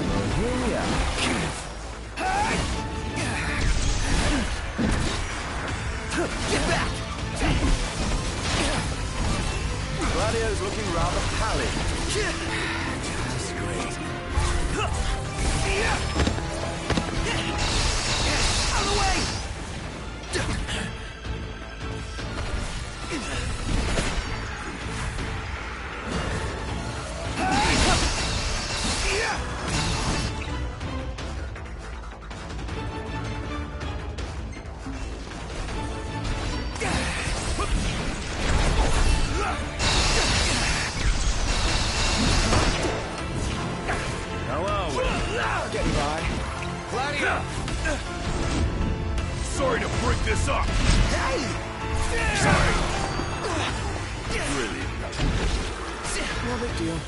Well, here we are. Get back! Gladio's looking rather pallid. That's great. Out of the way! this up! Hey! Sorry! Brilliant. No big deal.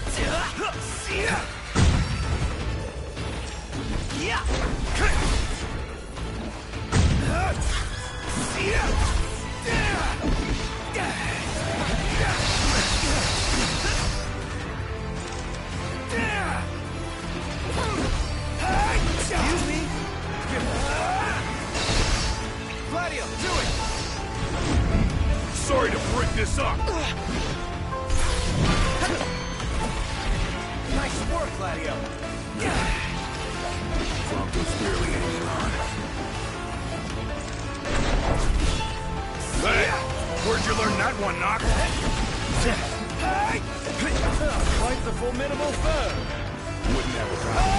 Excuse me? Gladio, do it! Sorry to break this up! Nice work, Gladio. Franco's barely hanging on. Hey! Where'd you learn that one, Knock? Quite the formidable foe. Wouldn't have a problem.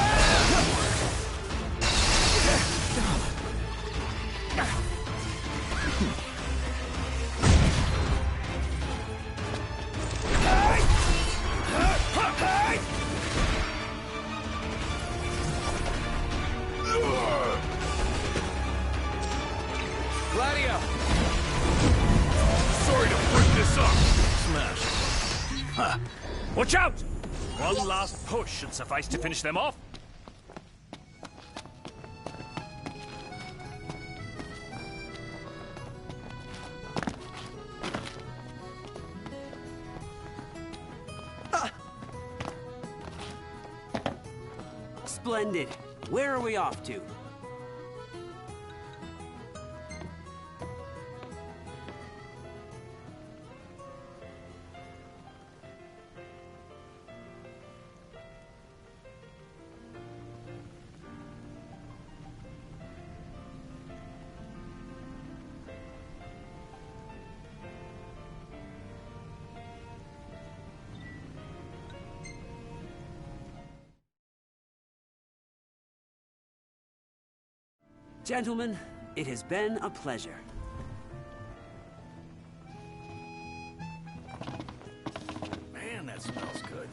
Gladio! Sorry to break this up! Smash. Huh. Watch out! One last push should suffice to finish them off. Splendid. Where are we off to? Gentlemen, it has been a pleasure. Man, that smells good.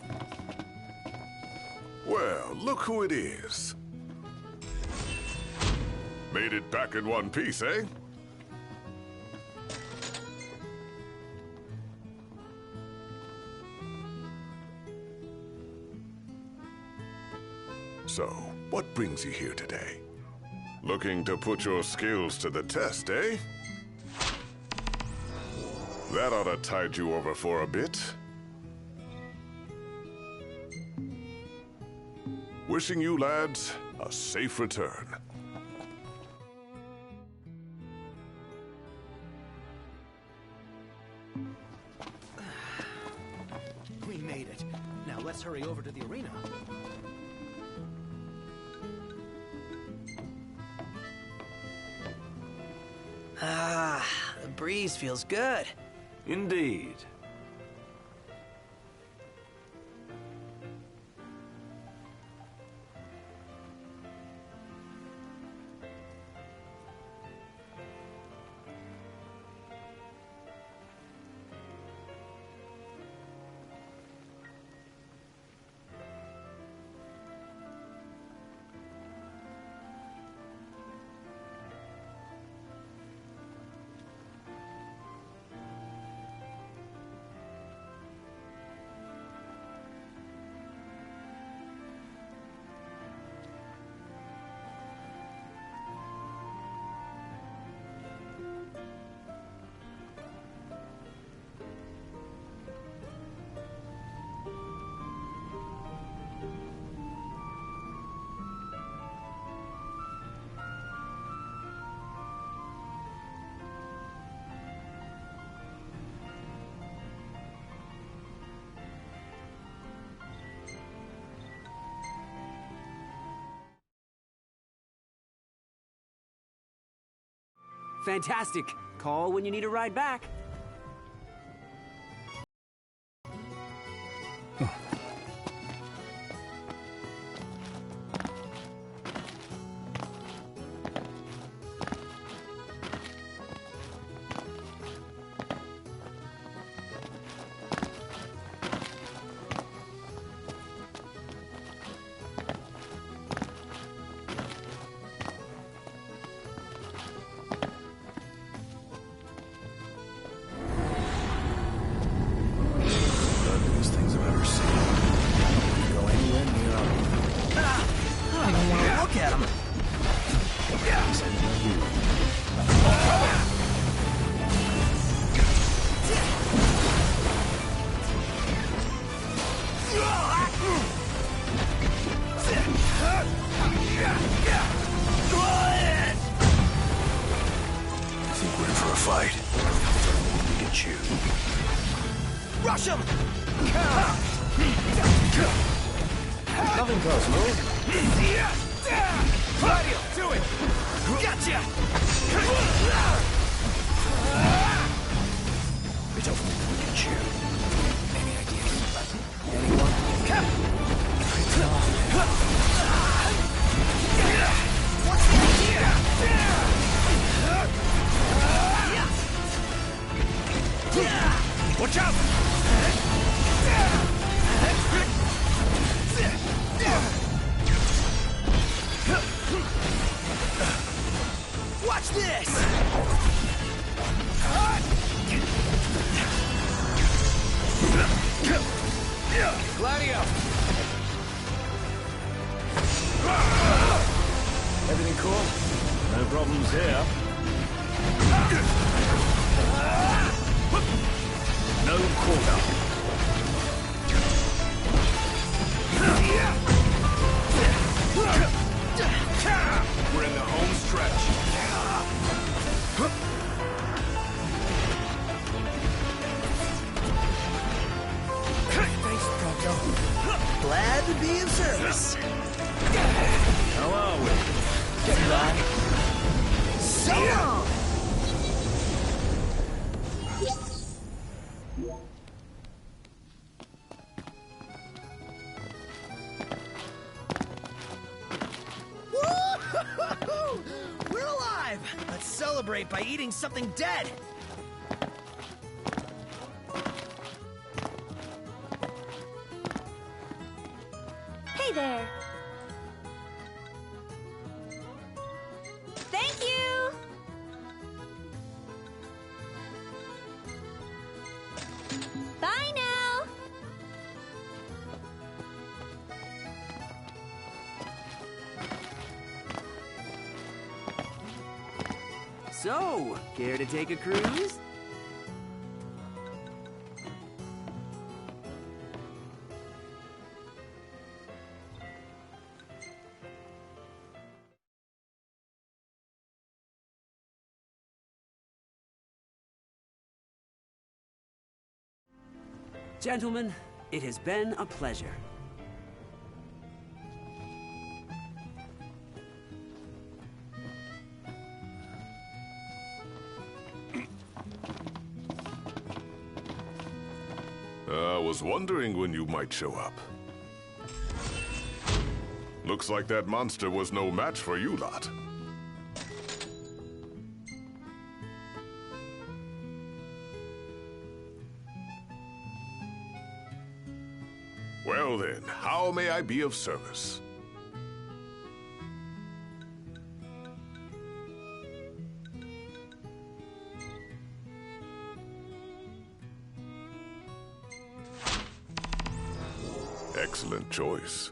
Well, look who it is. Made it back in one piece, eh? So, what brings you here today? Looking to put your skills to the test, eh? That ought to tide you over for a bit. Wishing you lads a safe return. We made it. Now let's hurry over to the arena. Ah, the breeze feels good. Indeed. Fantastic. Call when you need a ride back. Rush him! Nothing close, move. Gladio, do it! Gotcha! Bit of we can chew. Any ideas? Anyone? What's the idea? Watch out! Watch this! Gladio! Everything cool? No problems here. No quarter. We're in the home stretch. Thanks, Proto. Glad to be of service. How are we? Getting by. So long! Woo-hoo-hoo-hoo! We're alive! Let's celebrate by eating something dead! Hey there. Thank you. Bye now. So, care to take a cruise? Gentlemen, it has been a pleasure. I was wondering when you might show up. Looks like that monster was no match for you lot. Well then, how may I be of service? Excellent choice.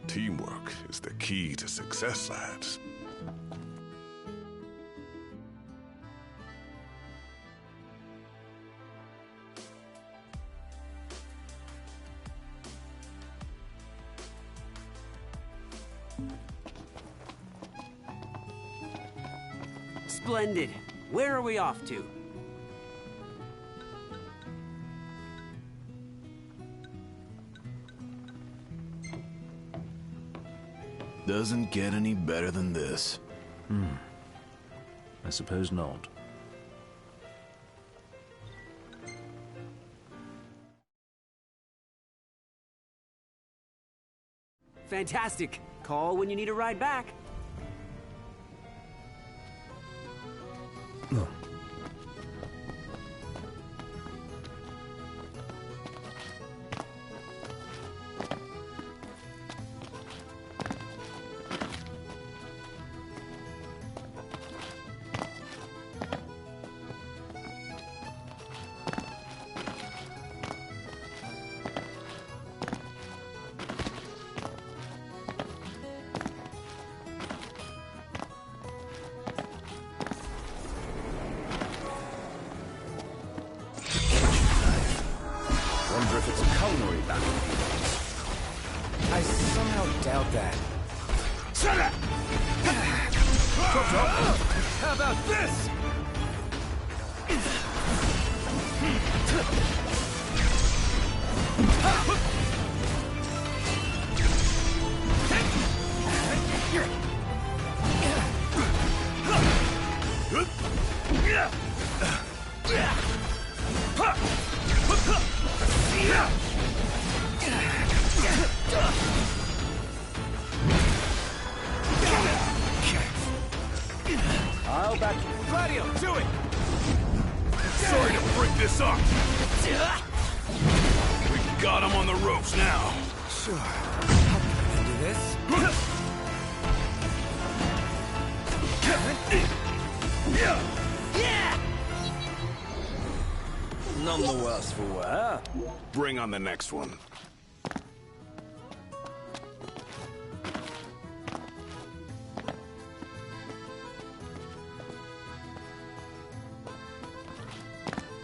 Teamwork is the key to success, lads. Splendid. Where are we off to? Doesn't get any better than this. I suppose not. Fantastic. Call when you need a ride back. Wonder if it's a culinary battle. I somehow doubt that. Shut up! How about this? I'll back you. Gladio, do it! Sorry to break this up. We got him on the ropes now. Sure. How can I do this? None the worse for wear. Bring on the next one.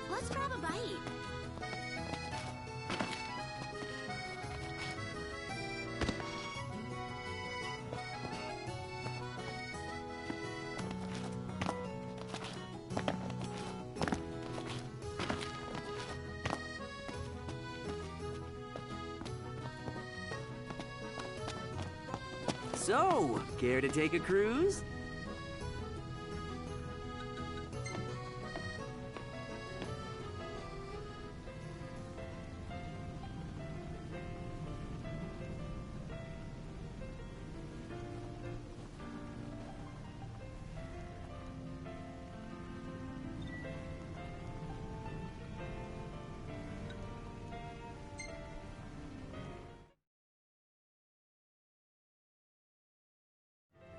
Let's grab a bite. So, care to take a cruise?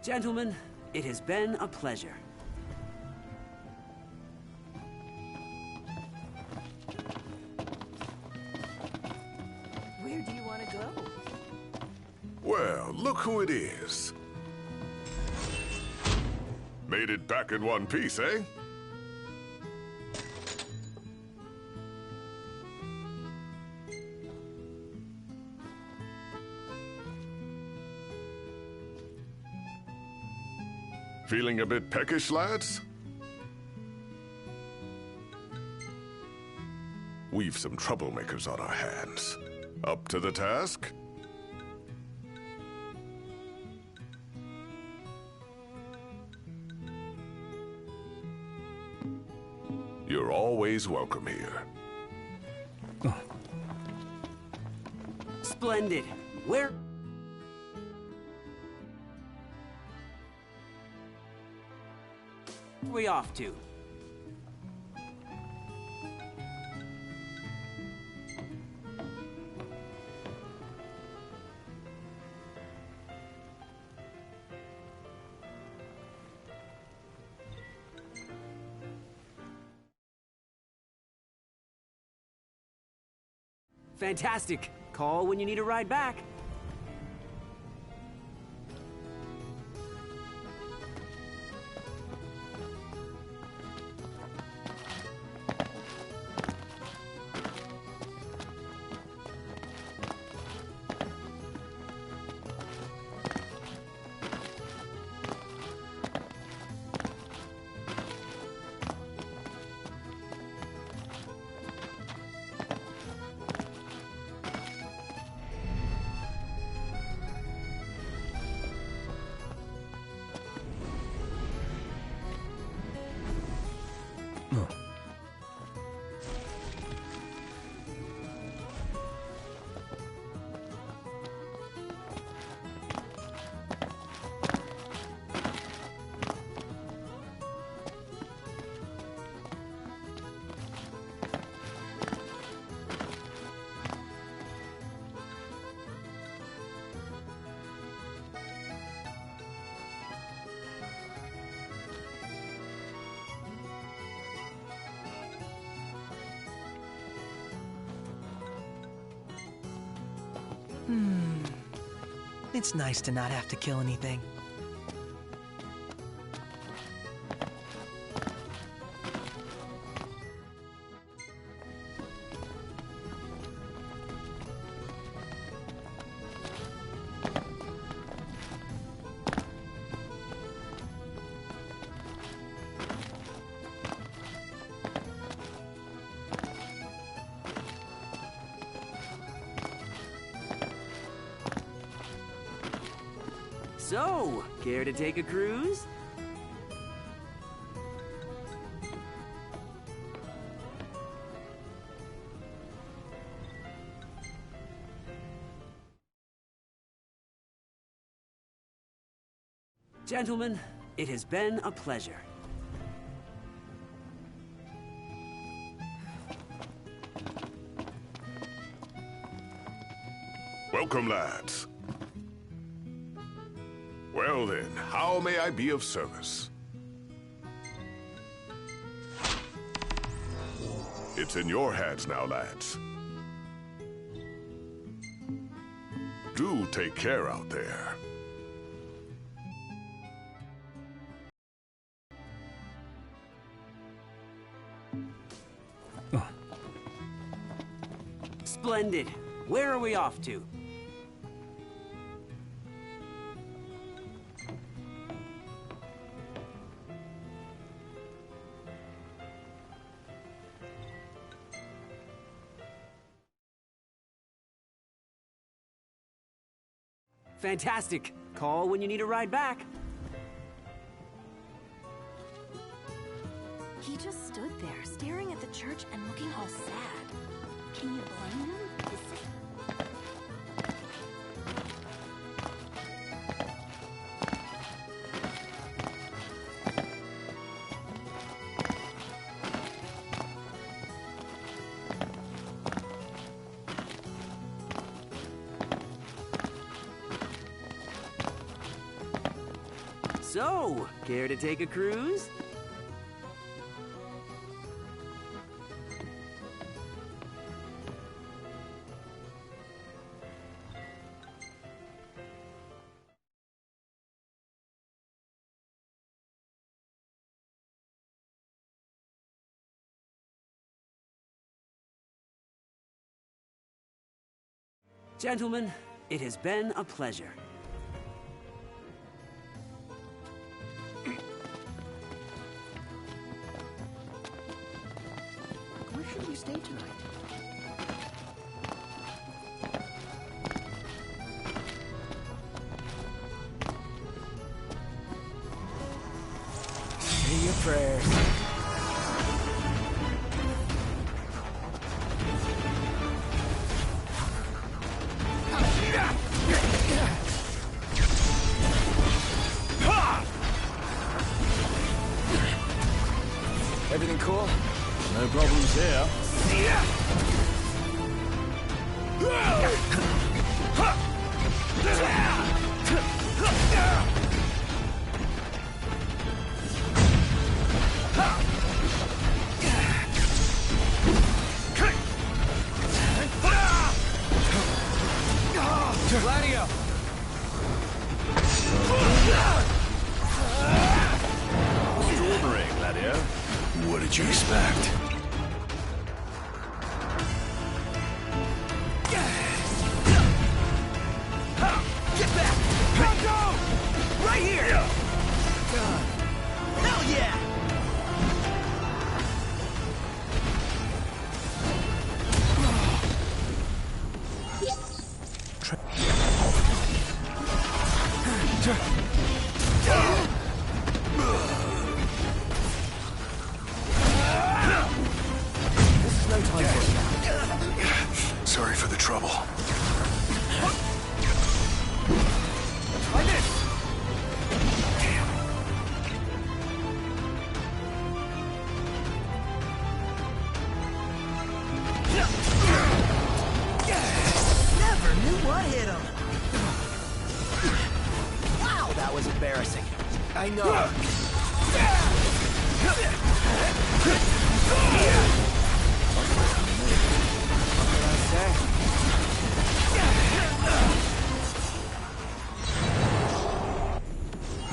Gentlemen, it has been a pleasure. Where do you want to go? Well, look who it is. Made it back in one piece, eh? Feeling a bit peckish, lads? We've some troublemakers on our hands. Up to the task? You're always welcome here. Splendid. Where... we off to? Fantastic. Call when you need a ride back. It's nice to not have to kill anything. So, care to take a cruise? Gentlemen, it has been a pleasure. Welcome, lads. Well then, how may I be of service? It's in your hands now, lads. Do take care out there. Splendid. Where are we off to? Fantastic. Call when you need a ride back. He just stood there, staring at the church and looking all sad. Can you blame him? So, care to take a cruise? Gentlemen, it has been a pleasure. Where should we stay tonight? Say your prayers. Everything cool? No problems here. Gladio! Extraordinary, Gladio. What did you expect? Get back! Bronco! Right here! Hell yeah! This is no time for Sorry for the trouble. Try this! Never knew what hit him. Wow, that was embarrassing. I know.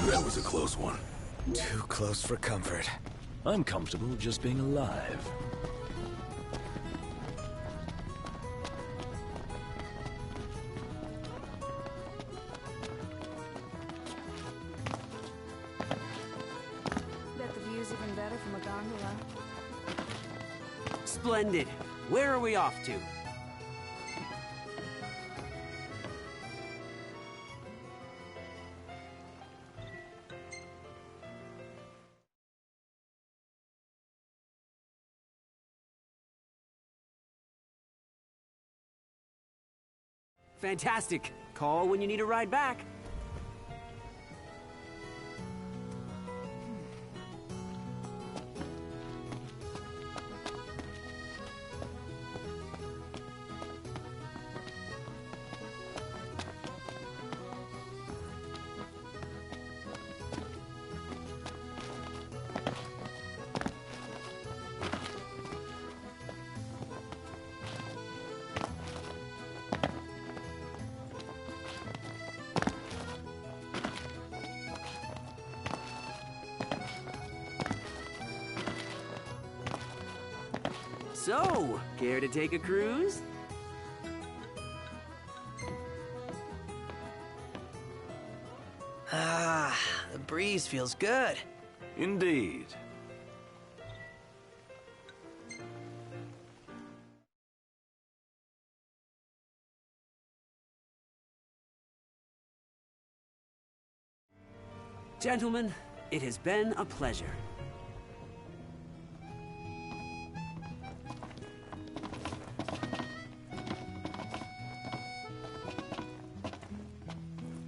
That was a close one. Too close for comfort. I'm comfortable just being alive. Bet the view's even better from a gondola. Splendid. Where are we off to? Fantastic. Call when you need a ride back. So, care to take a cruise? Ah, the breeze feels good. Indeed. Gentlemen, it has been a pleasure.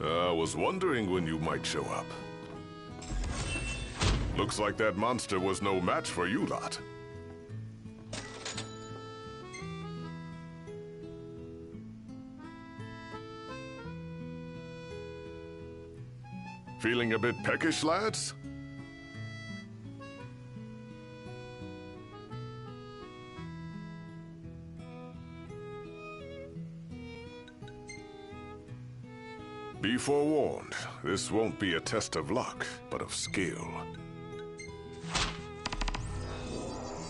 I was wondering when you might show up. Looks like that monster was no match for you lot. Feeling a bit peckish, lads? Be forewarned, this won't be a test of luck, but of skill.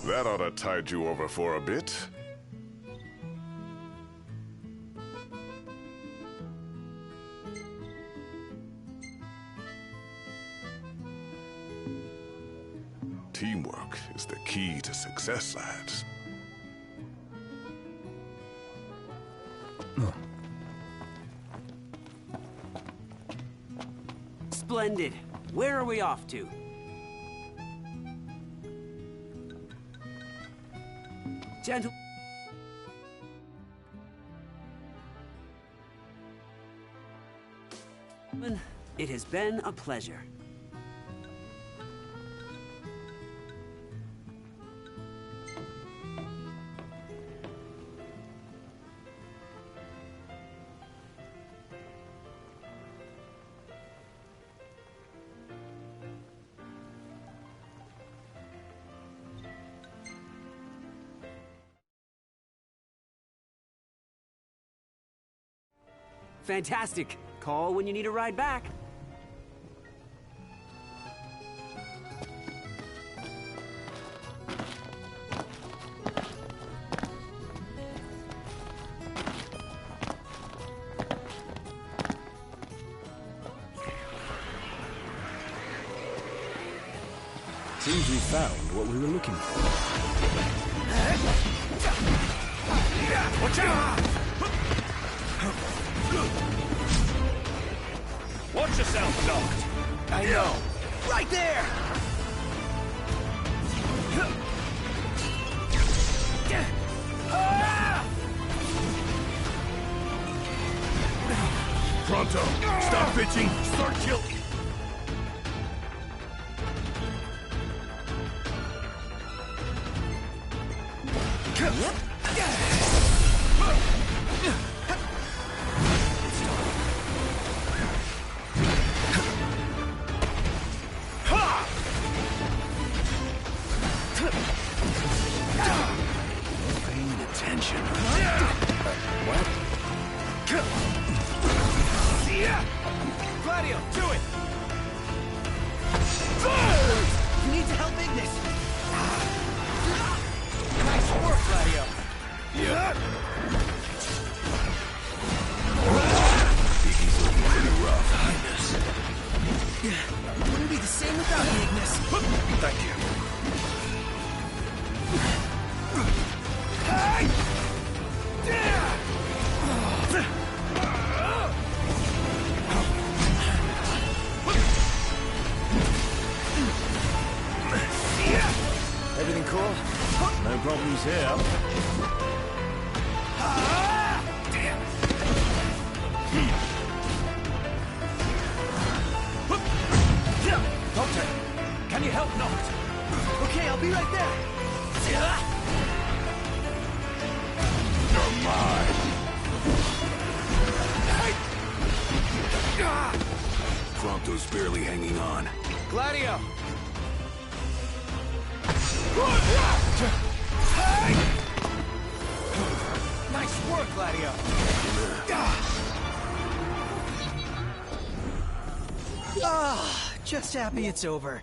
That ought to tide you over for a bit. Teamwork is the key to success, lads. Splendid. Where are we off to? Gentlemen, it has been a pleasure. Fantastic. Call when you need a ride back. Seems we found what we were looking for. Watch out! Watch yourself, Doc. I know. Right there! Pronto! Stop bitching! Start killing! Everything cool? No problems here. Damn. Doctor, can you help Noct? Okay, I'll be right there. You're mine. Fronto's barely hanging on. Gladio! Nice work, Gladio. Ah, just happy it's over.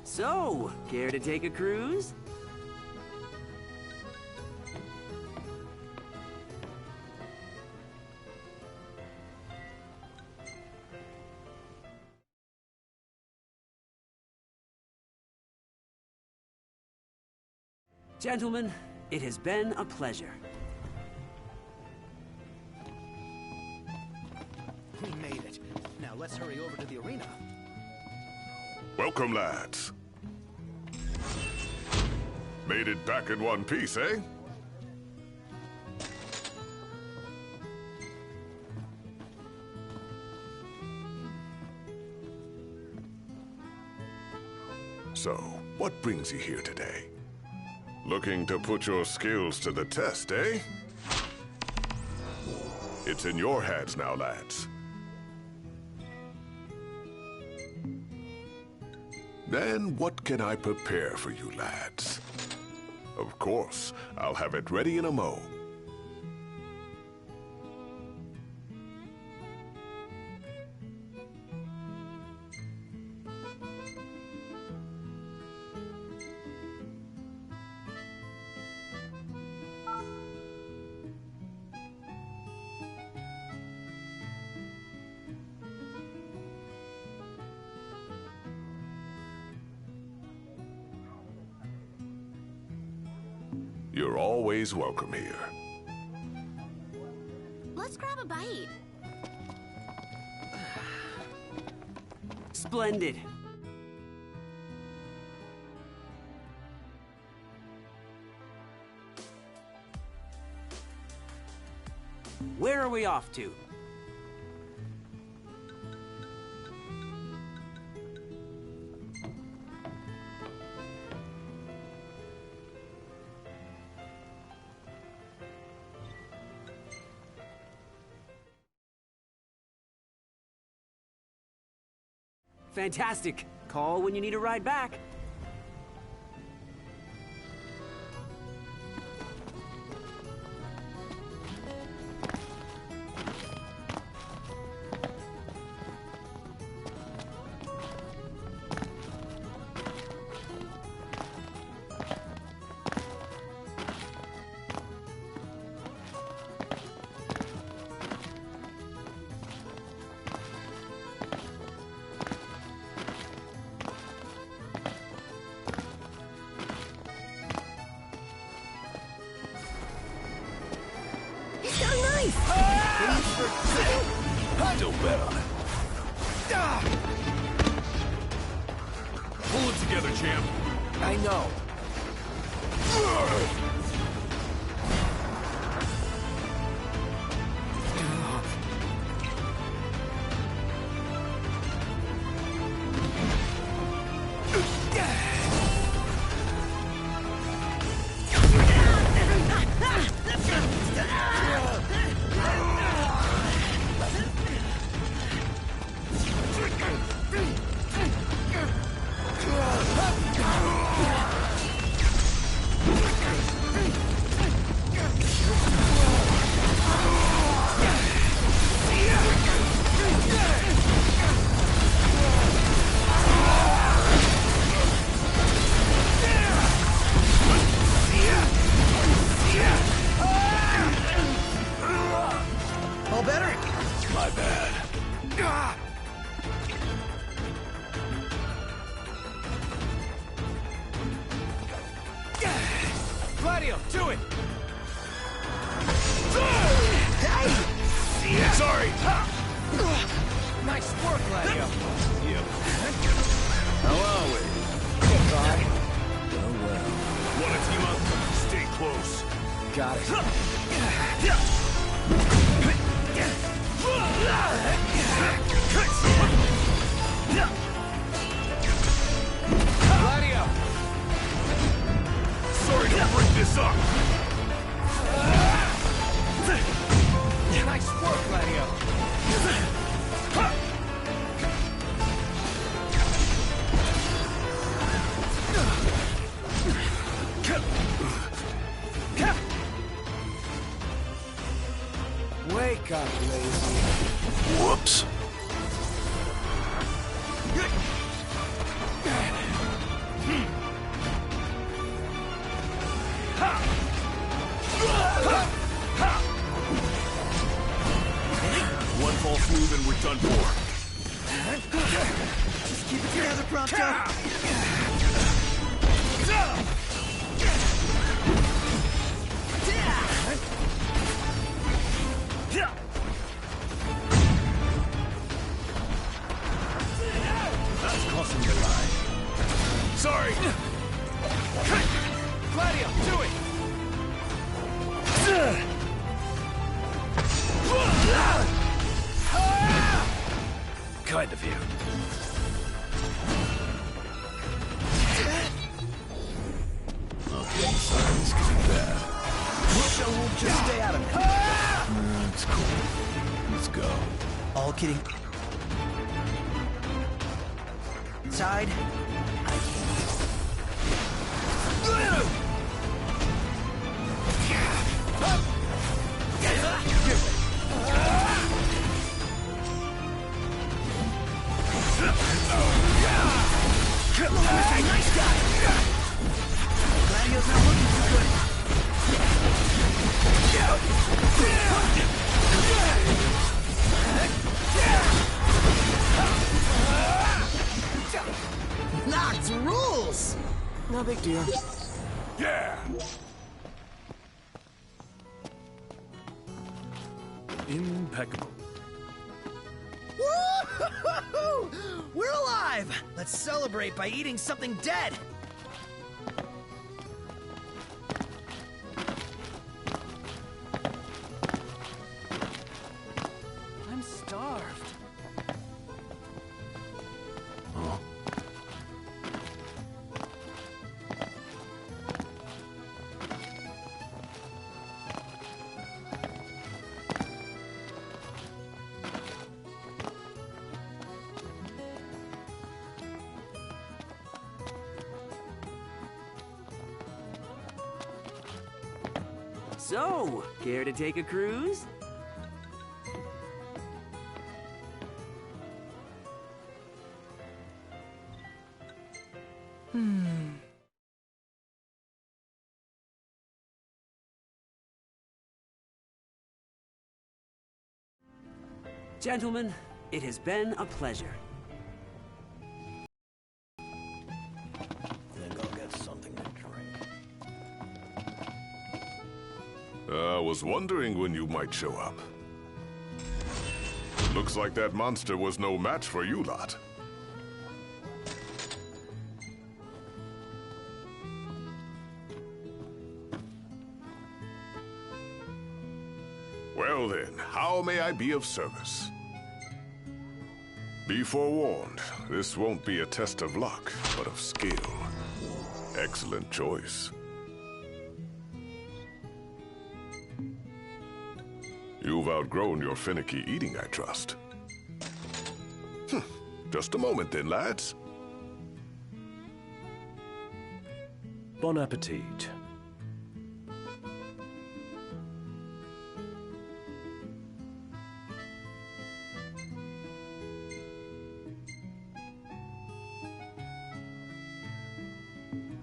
So, care to take a cruise? Gentlemen, it has been a pleasure. We made it. Now let's hurry over to the arena. Welcome, lads. Made it back in one piece, eh? So, what brings you here today? Looking to put your skills to the test, eh? It's in your hands now, lads. Then what can I prepare for you, lads? Of course, I'll have it ready in a mo. You're always welcome here. Let's grab a bite. Splendid. Where are we off to? Fantastic. Call when you need a ride back. Still better. Pull it together, champ. I know. Whoops. fall smooth and we're done for. Just keep it together, Prompto. That's costing you a line. Sorry. Gladio, do it! Kind of you. Okay, sorry, this could be bad. So we'll just stay out of it. It's cool. Let's go. All kidding. Side. Nice guy! Gladio's not looking too good. Knocked rules! No big deal. Yeah! Impeccable. Woo-hoo-hoo-hoo! We're alive! Let's celebrate by eating something dead! I'm starved. Huh? So, care to take a cruise? Gentlemen, it has been a pleasure. Think I'll get something to drink. I was wondering when you might show up. Looks like that monster was no match for you lot. Well then, how may I be of service? Be forewarned, this won't be a test of luck, but of skill. Excellent choice. You've outgrown your finicky eating, I trust. Just a moment then, lads. Bon appetit.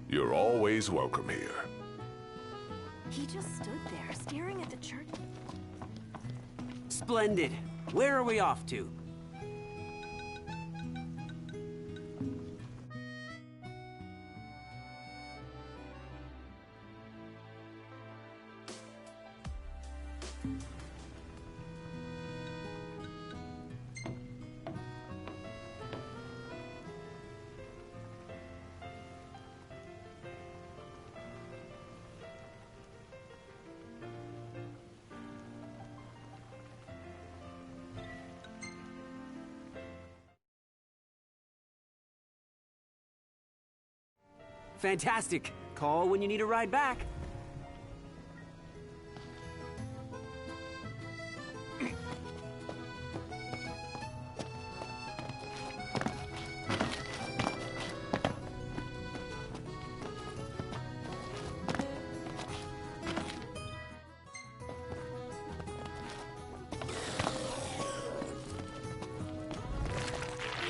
You're always welcome here. He just stood there, staring at the church. Splendid. Where are we off to? Fantastic. Call when you need a ride back.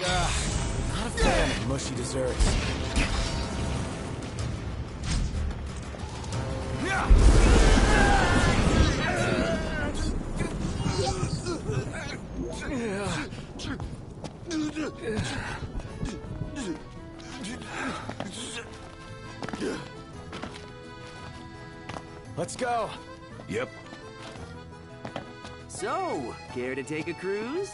Not a fan of mushy desserts. Let's go. Yep. So, care to take a cruise?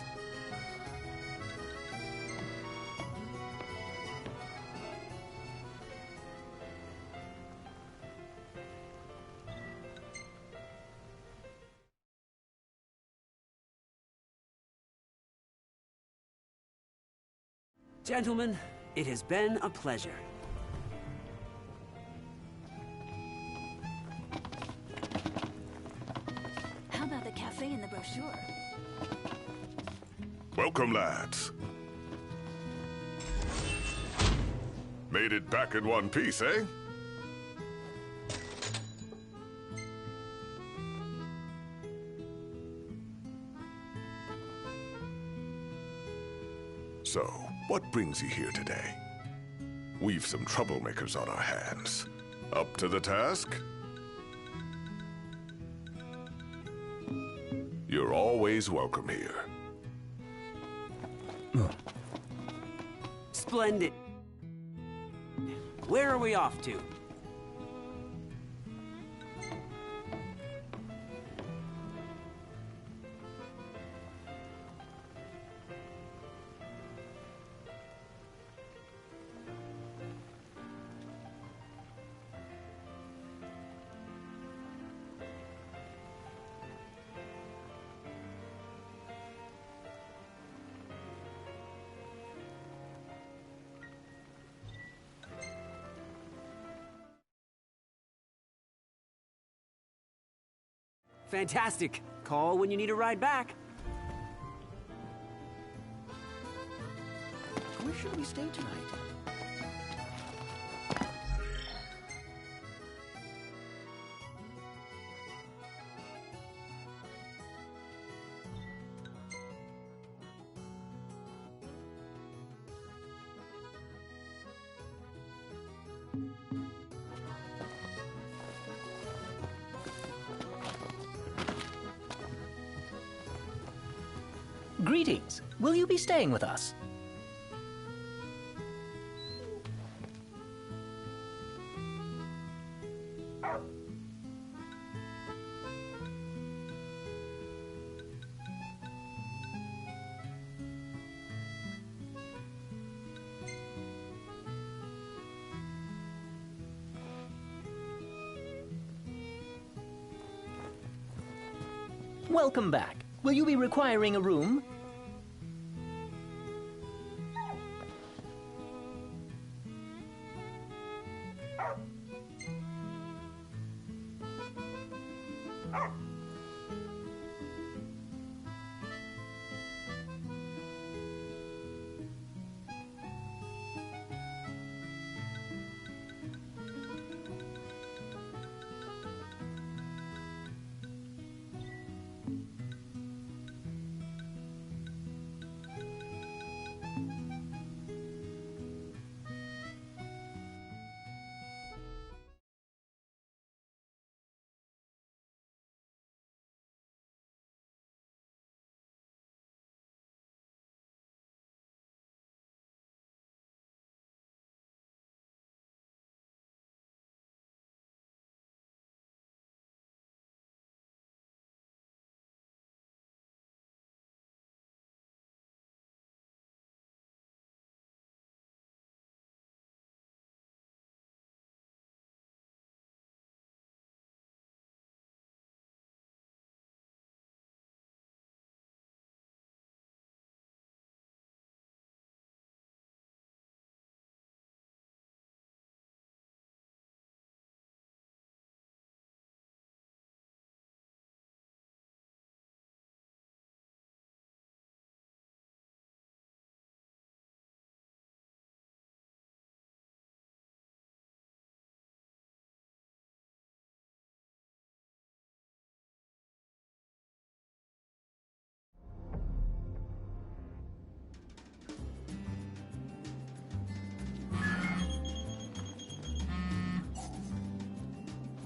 Gentlemen, it has been a pleasure. How about the cafe in the brochure? Welcome, lads. Made it back in one piece, eh? So, what brings you here today? We've some troublemakers on our hands. Up to the task? You're always welcome here. Splendid. Where are we off to? Fantastic. Call when you need a ride back. Where should we stay tonight? Greetings. Will you be staying with us? Welcome back. Will you be requiring a room?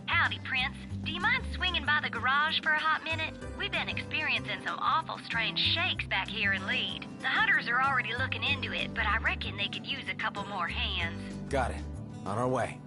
Howdy, Prince. Do you mind swinging by the garage for a hot minute? We've been experiencing some awful strange shakes back here in Lead. The hunters are already looking into it, but I reckon they could use a couple more hands. Got it. On our way.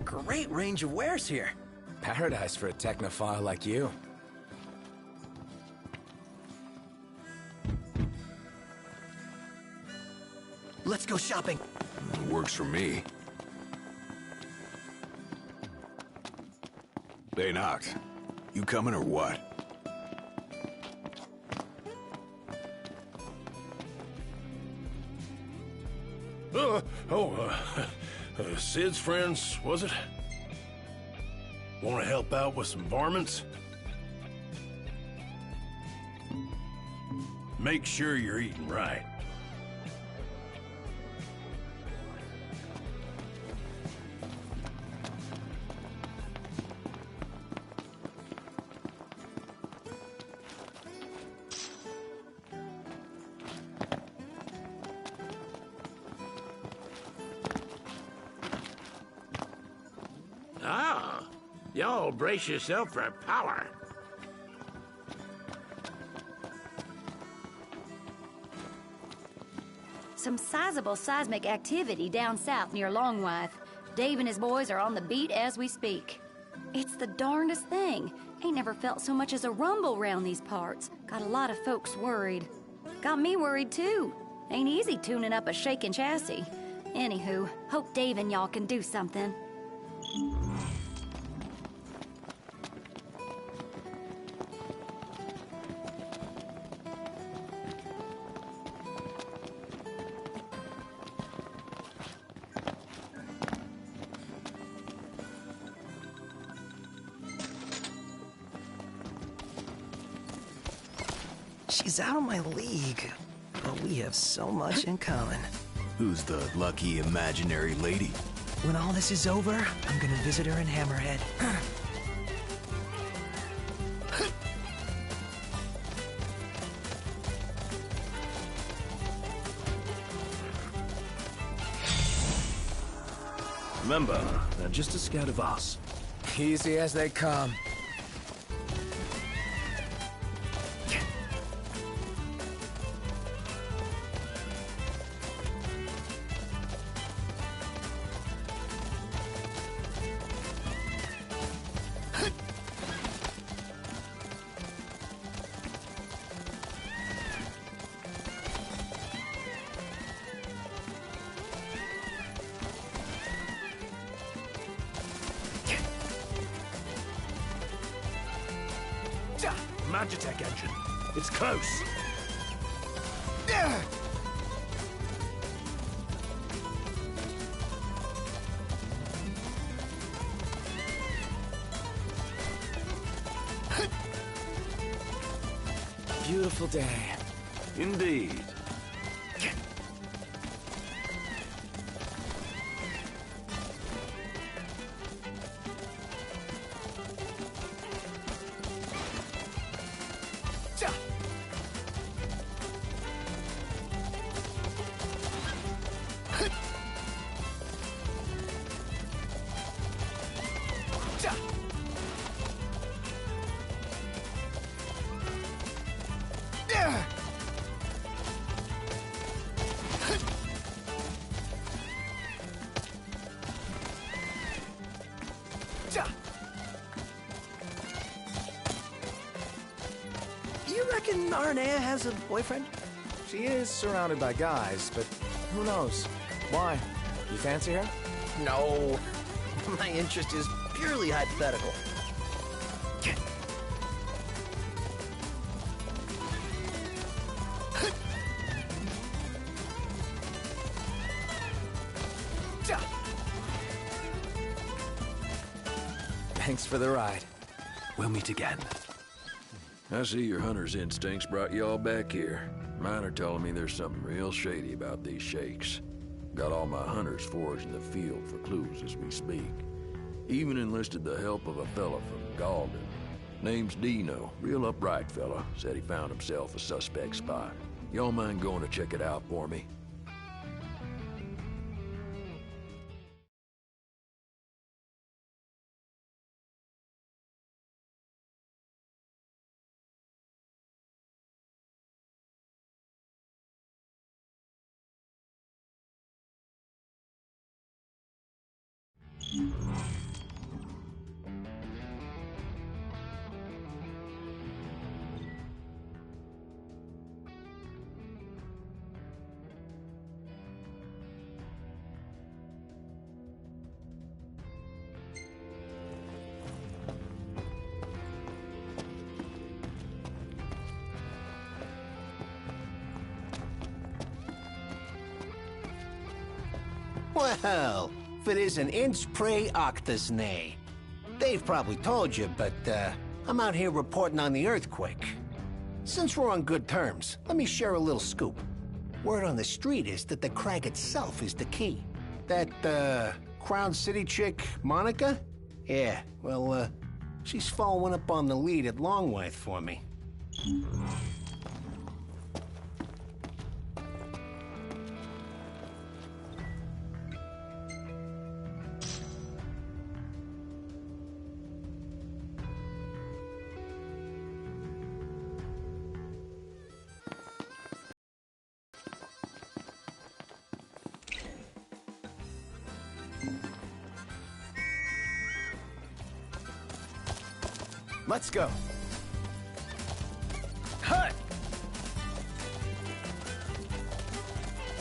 Great range of wares here. Paradise for a technophile like you. Let's go shopping. Works for me. Hey, Noct. You coming or what? Sid's friends, was it? Want to help out with some varmints? Make sure you're eating right. Y'all brace yourself for power. Some sizable seismic activity down south near Longwythe. Dave and his boys are on the beat as we speak. It's the darndest thing. Ain't never felt so much as a rumble round these parts. Got a lot of folks worried. Got me worried too. Ain't easy tuning up a shaking chassis. Anywho, hope Dave and y'all can do something. She's out of my league, but we have so much in common. Who's the lucky imaginary lady? When all this is over, I'm gonna visit her in Hammerhead. Remember, they're just a scared of us. Easy as they come. Magitech engine. It's close. Beautiful day. Indeed. You reckon Arnea has a boyfriend? She is surrounded by guys, but who knows? Why? You fancy her? No. My interest is purely hypothetical. Thanks for the ride. We'll meet again. I see your hunter's instincts brought you all back here. Mine are telling me there's something real shady about these shakes. Got all my hunters foraged in the field for clues as we speak. Even enlisted the help of a fella from Galden. Name's Dino, real upright fella. Said he found himself a suspect spot. Y'all mind going to check it out for me? Well, if it isn't inch prey octus nay. They've probably told you, but I'm out here reporting on the earthquake. Since we're on good terms, let me share a little scoop. Word on the street is that the crag itself is the key. That, Crown City chick, Monica? Yeah, well, she's following up on the lead at Longwythe for me. Let's go. Hut!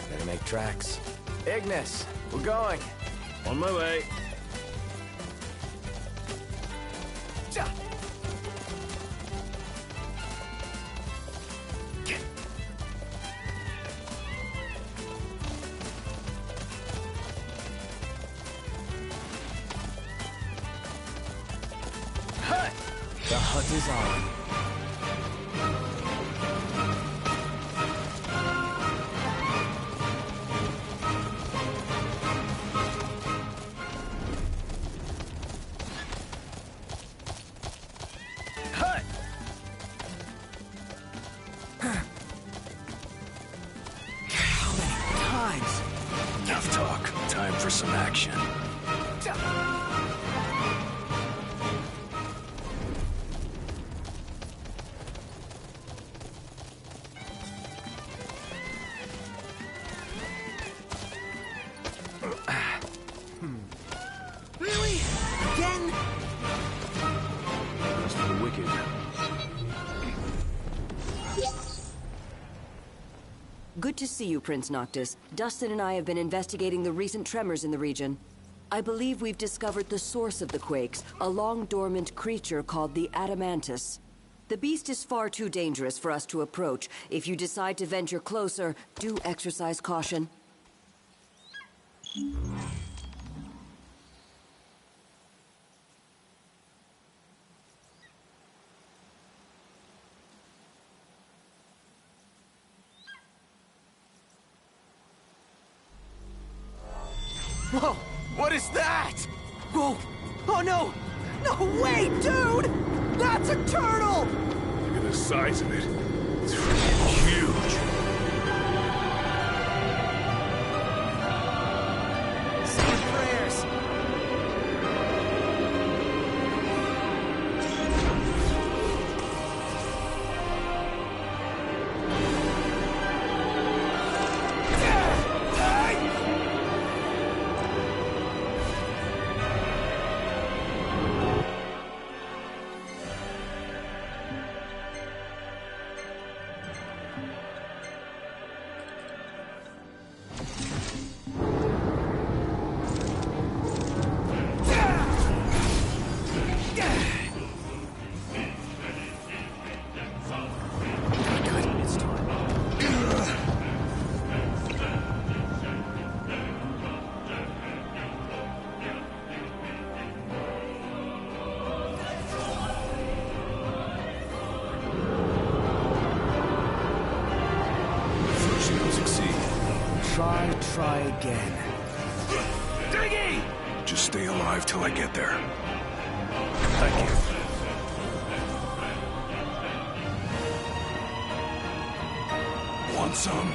Better make tracks. Ignis, we're going. On my way. The hunt is on. Hut! How many times? Enough talk. Time for some action. Good to see you, Prince Noctis. Dustin and I have been investigating the recent tremors in the region. I believe we've discovered the source of the quakes, a long-dormant creature called the Adamantus. The beast is far too dangerous for us to approach. If you decide to venture closer, do exercise caution. Whoa! What is that? Whoa! Oh no! No way, dude! That's a turtle! Look at the size of it. It's freaking huge. Say your prayers. Try again. Diggy! Just stay alive till I get there. Thank you. Want some?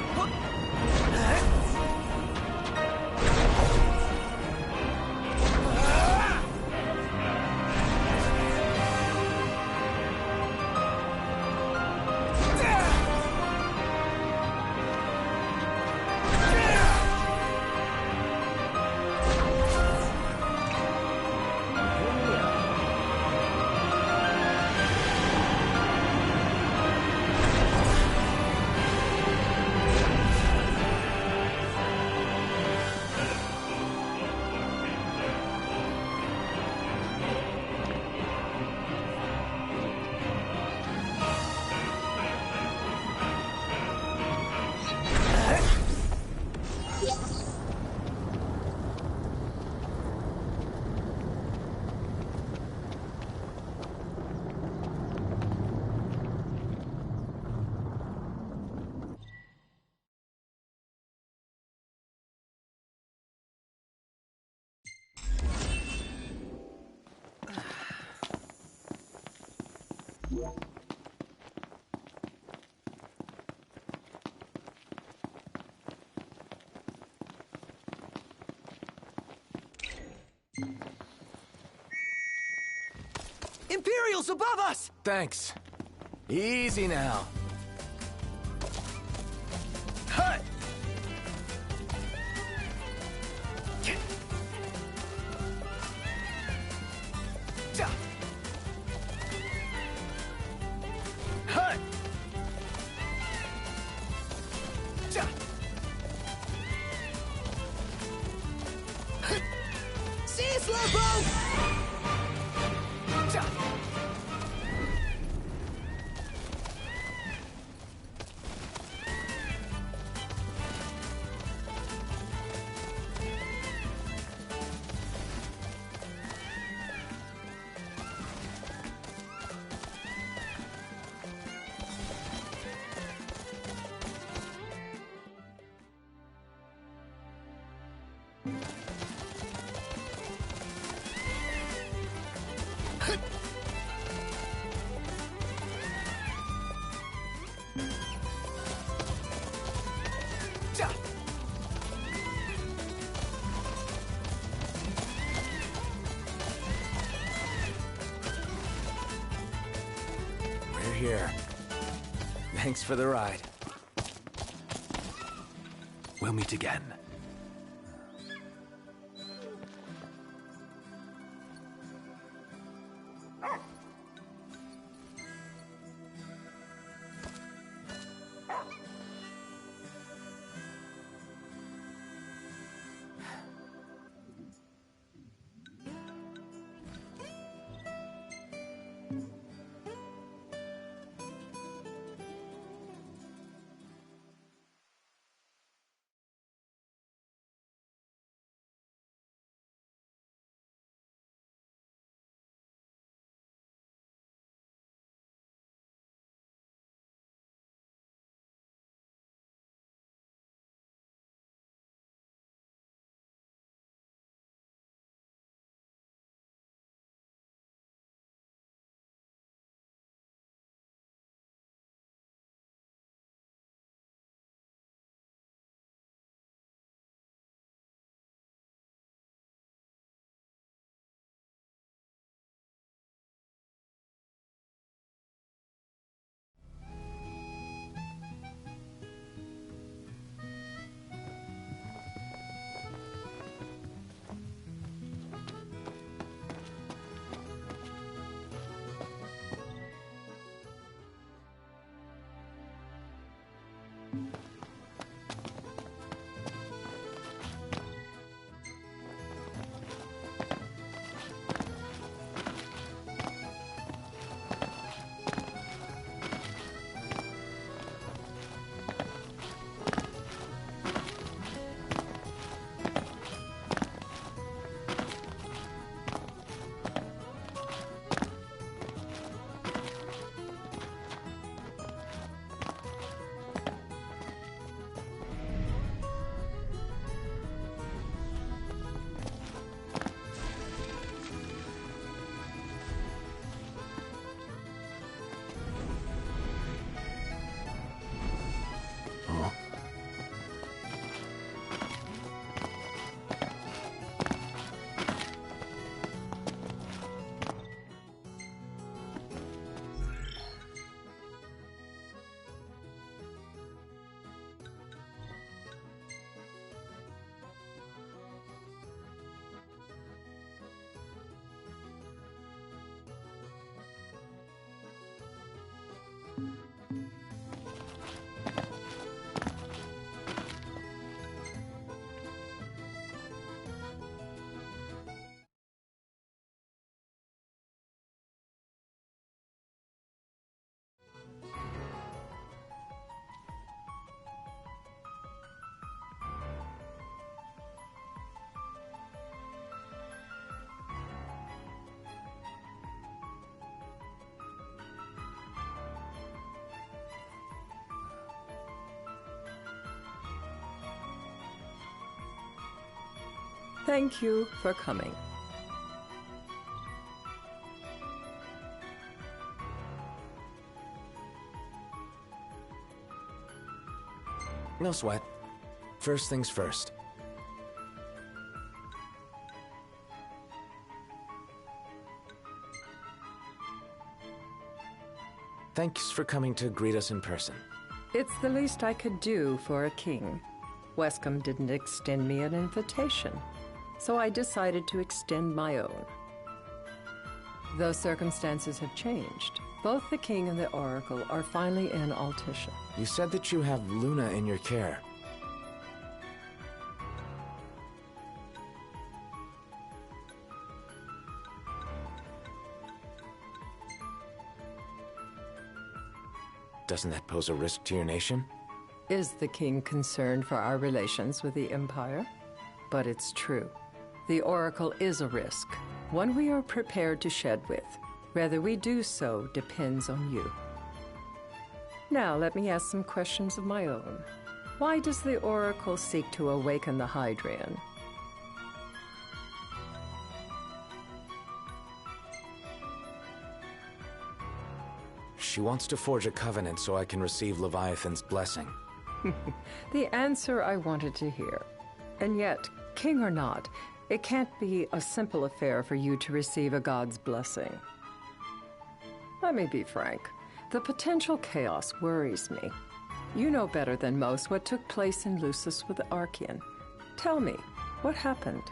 Imperials above us! Thanks. Easy now. Hut! Hut! See you, Slowpoke! We're here. Thanks for the ride. We'll meet again. Thank you for coming. No sweat. First things first. Thanks for coming to greet us in person. It's the least I could do for a king. Wescom didn't extend me an invitation, so I decided to extend my own. Though circumstances have changed, both the king and the oracle are finally in Altisha. You said that you have Luna in your care. Doesn't that pose a risk to your nation? Is the king concerned for our relations with the Empire? But it's true. The oracle is a risk, one we are prepared to shed with. Whether we do so depends on you. Now, let me ask some questions of my own. Why does the oracle seek to awaken the Hydrian? She wants to forge a covenant so I can receive Leviathan's blessing. The answer I wanted to hear. And yet, king or not, it can't be a simple affair for you to receive a god's blessing. Let me be frank. The potential chaos worries me. You know better than most what took place in Lucis with the Archean. Tell me, what happened?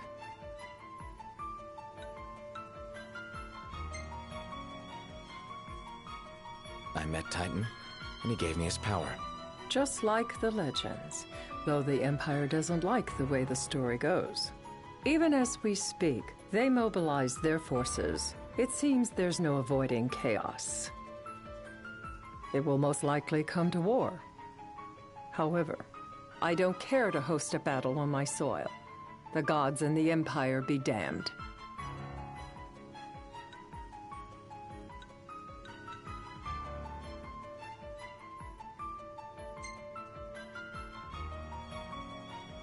I met Titan, and he gave me his power. Just like the legends, though the Empire doesn't like the way the story goes. Even as we speak, they mobilize their forces. It seems there's no avoiding chaos. It will most likely come to war. However, I don't care to host a battle on my soil. The gods and the Empire be damned.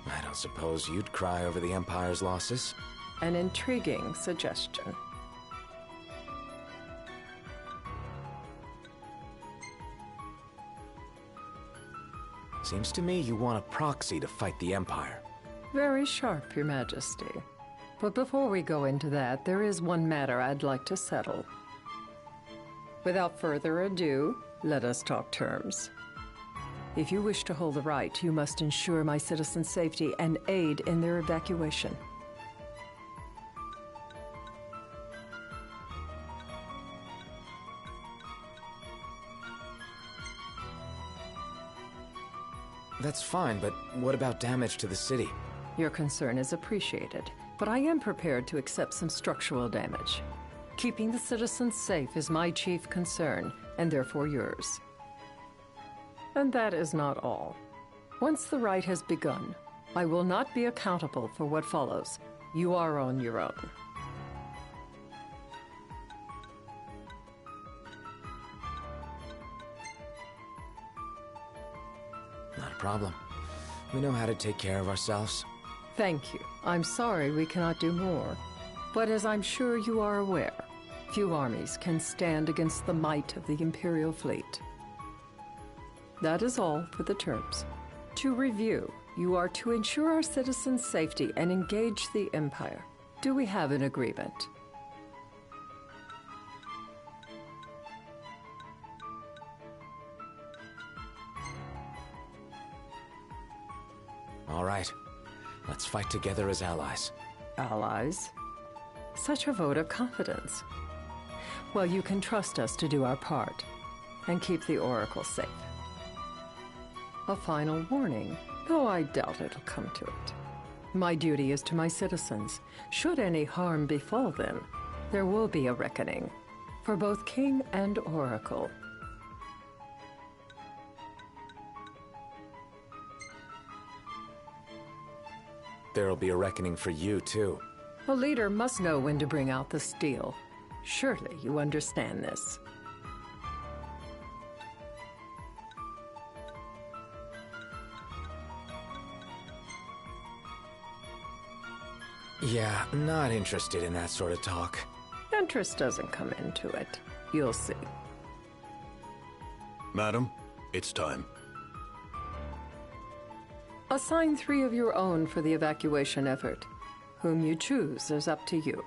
I don't suppose you'd cry over the Empire's losses? An intriguing suggestion. Seems to me you want a proxy to fight the Empire. Very sharp, Your Majesty. But before we go into that, there is one matter I'd like to settle. Without further ado, let us talk terms. If you wish to hold the right, you must ensure my citizens' safety and aid in their evacuation. That's fine, but what about damage to the city? Your concern is appreciated, but I am prepared to accept some structural damage. Keeping the citizens safe is my chief concern, and therefore yours. And that is not all. Once the rite has begun, I will not be accountable for what follows. You are on your own. Not a problem. We know how to take care of ourselves. Thank you. I'm sorry we cannot do more. But as I'm sure you are aware, few armies can stand against the might of the Imperial fleet. That is all for the terms. To review, you are to ensure our citizens' safety and engage the Empire. Do we have an agreement? All right. Let's fight together as allies. Allies? Such a vote of confidence. Well, you can trust us to do our part and keep the Oracle safe. A final warning, though I doubt it'll come to it. My duty is to my citizens. Should any harm befall them, there will be a reckoning for both King and Oracle. There'll be a reckoning for you, too. A leader must know when to bring out the steel. Surely you understand this. Yeah, not interested in that sort of talk. Interest doesn't come into it. You'll see. Madam, it's time. Assign 3 of your own for the evacuation effort. Whom you choose is up to you.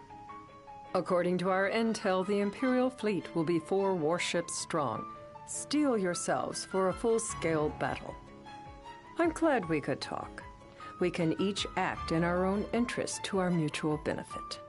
According to our intel, the Imperial fleet will be 4 warships strong. Steel yourselves for a full-scale battle. I'm glad we could talk. We can each act in our own interest to our mutual benefit.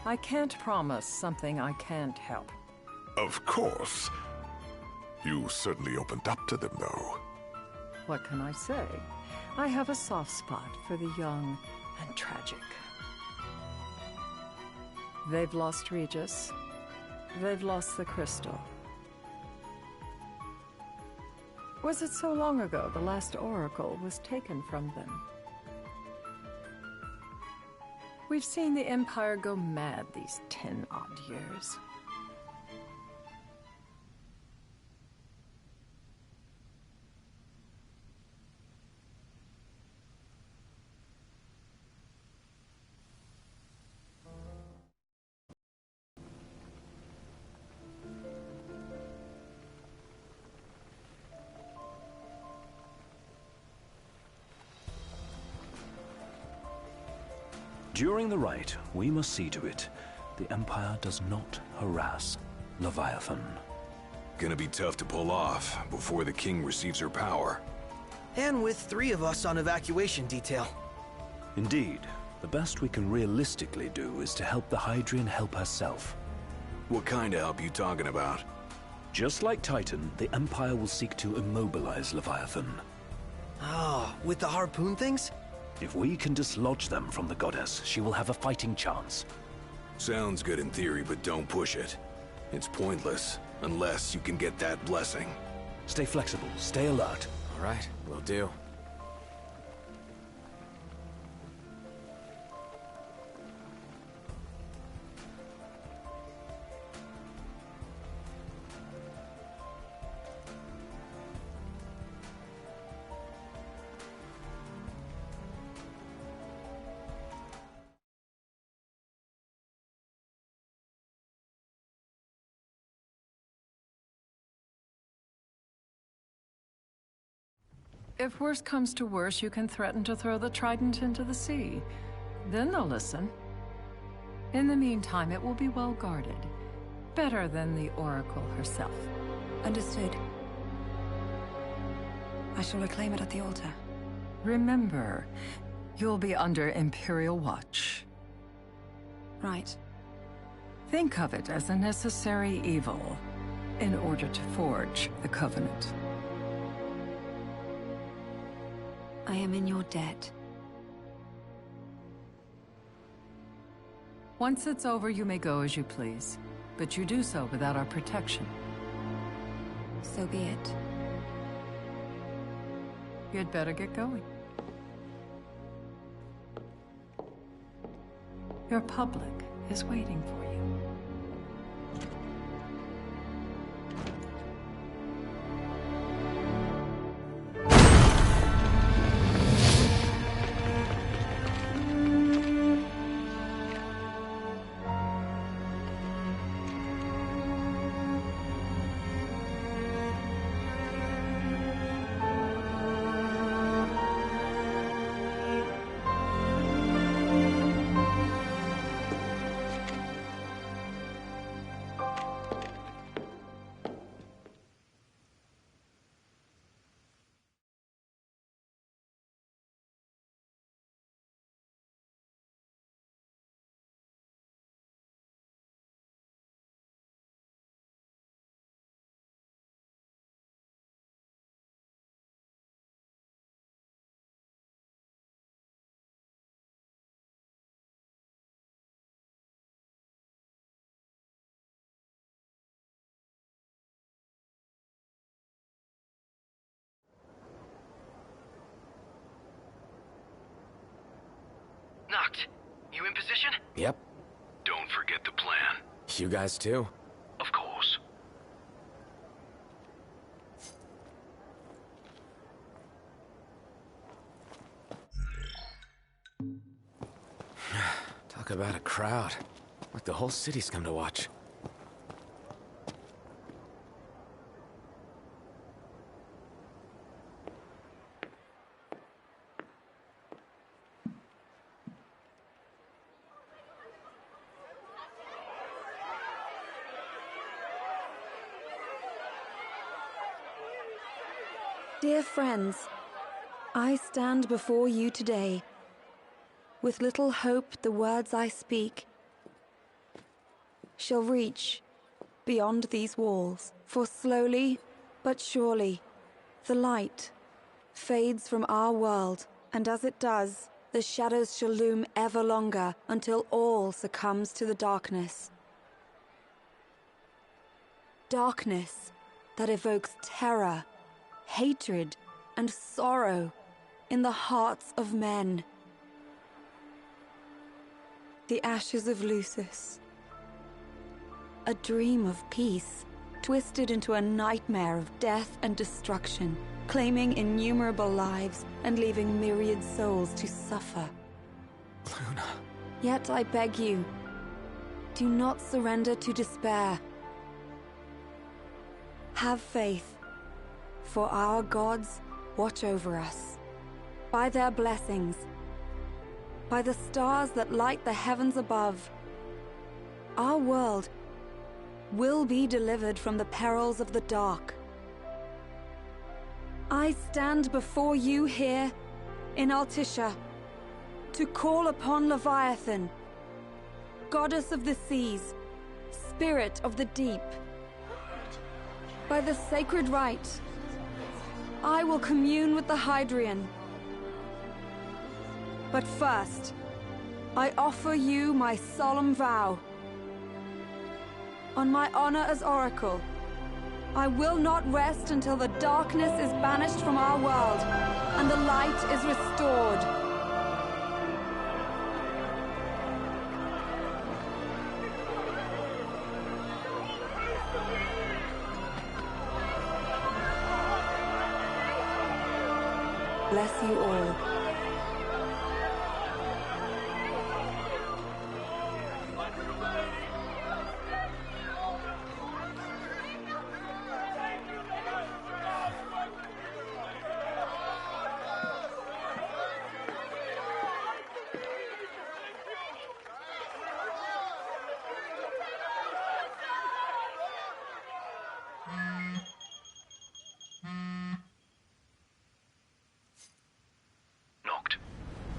I can't promise something I can't help. Of course. You certainly opened up to them, though. What can I say? I have a soft spot for the young and tragic. They've lost Regis. They've lost the crystal. Was it so long ago the last oracle was taken from them? We've seen the Empire go mad these 10-odd years. During the rite, we must see to it the Empire does not harass Leviathan. Gonna be tough to pull off before the king receives her power. And with 3 of us on evacuation detail. Indeed, the best we can realistically do is to help the Hydrian help herself. What kind of help you talking about? Just like Titan, the Empire will seek to immobilize Leviathan. Oh, with the harpoon things? If we can dislodge them from the goddess, she will have a fighting chance. Sounds good in theory, but don't push it. It's pointless, unless you can get that blessing. Stay flexible, stay alert. All right, will do. If worse comes to worse, you can threaten to throw the trident into the sea. Then they'll listen. In the meantime, it will be well guarded. Better than the Oracle herself. Understood. I shall reclaim it at the altar. Remember, you'll be under Imperial watch. Right. Think of it as a necessary evil in order to forge the Covenant. I am in your debt. Once it's over, you may go as you please, but you do so without our protection. So be it. You'd better get going. Your public is waiting for you. Noct, you in position? Yep. Don't forget the plan. You guys too? Of course. Talk about a crowd. Like the whole city's come to watch. Dear friends, I stand before you today. With little hope the words I speak shall reach beyond these walls. For slowly but surely the light fades from our world, and as it does, the shadows shall loom ever longer until all succumbs to the darkness. Darkness that evokes terror, hatred, and sorrow in the hearts of men. The ashes of Lucis. A dream of peace, twisted into a nightmare of death and destruction, claiming innumerable lives and leaving myriad souls to suffer. Luna. Yet I beg you, do not surrender to despair. Have faith, for our gods watch over us. By their blessings, by the stars that light the heavens above, our world will be delivered from the perils of the dark. I stand before you here in Altissia to call upon Leviathan, goddess of the seas, spirit of the deep. By the sacred rite, I will commune with the Hydrian. But first, I offer you my solemn vow. On my honor as Oracle, I will not rest until the darkness is banished from our world and the light is restored. Bless you all.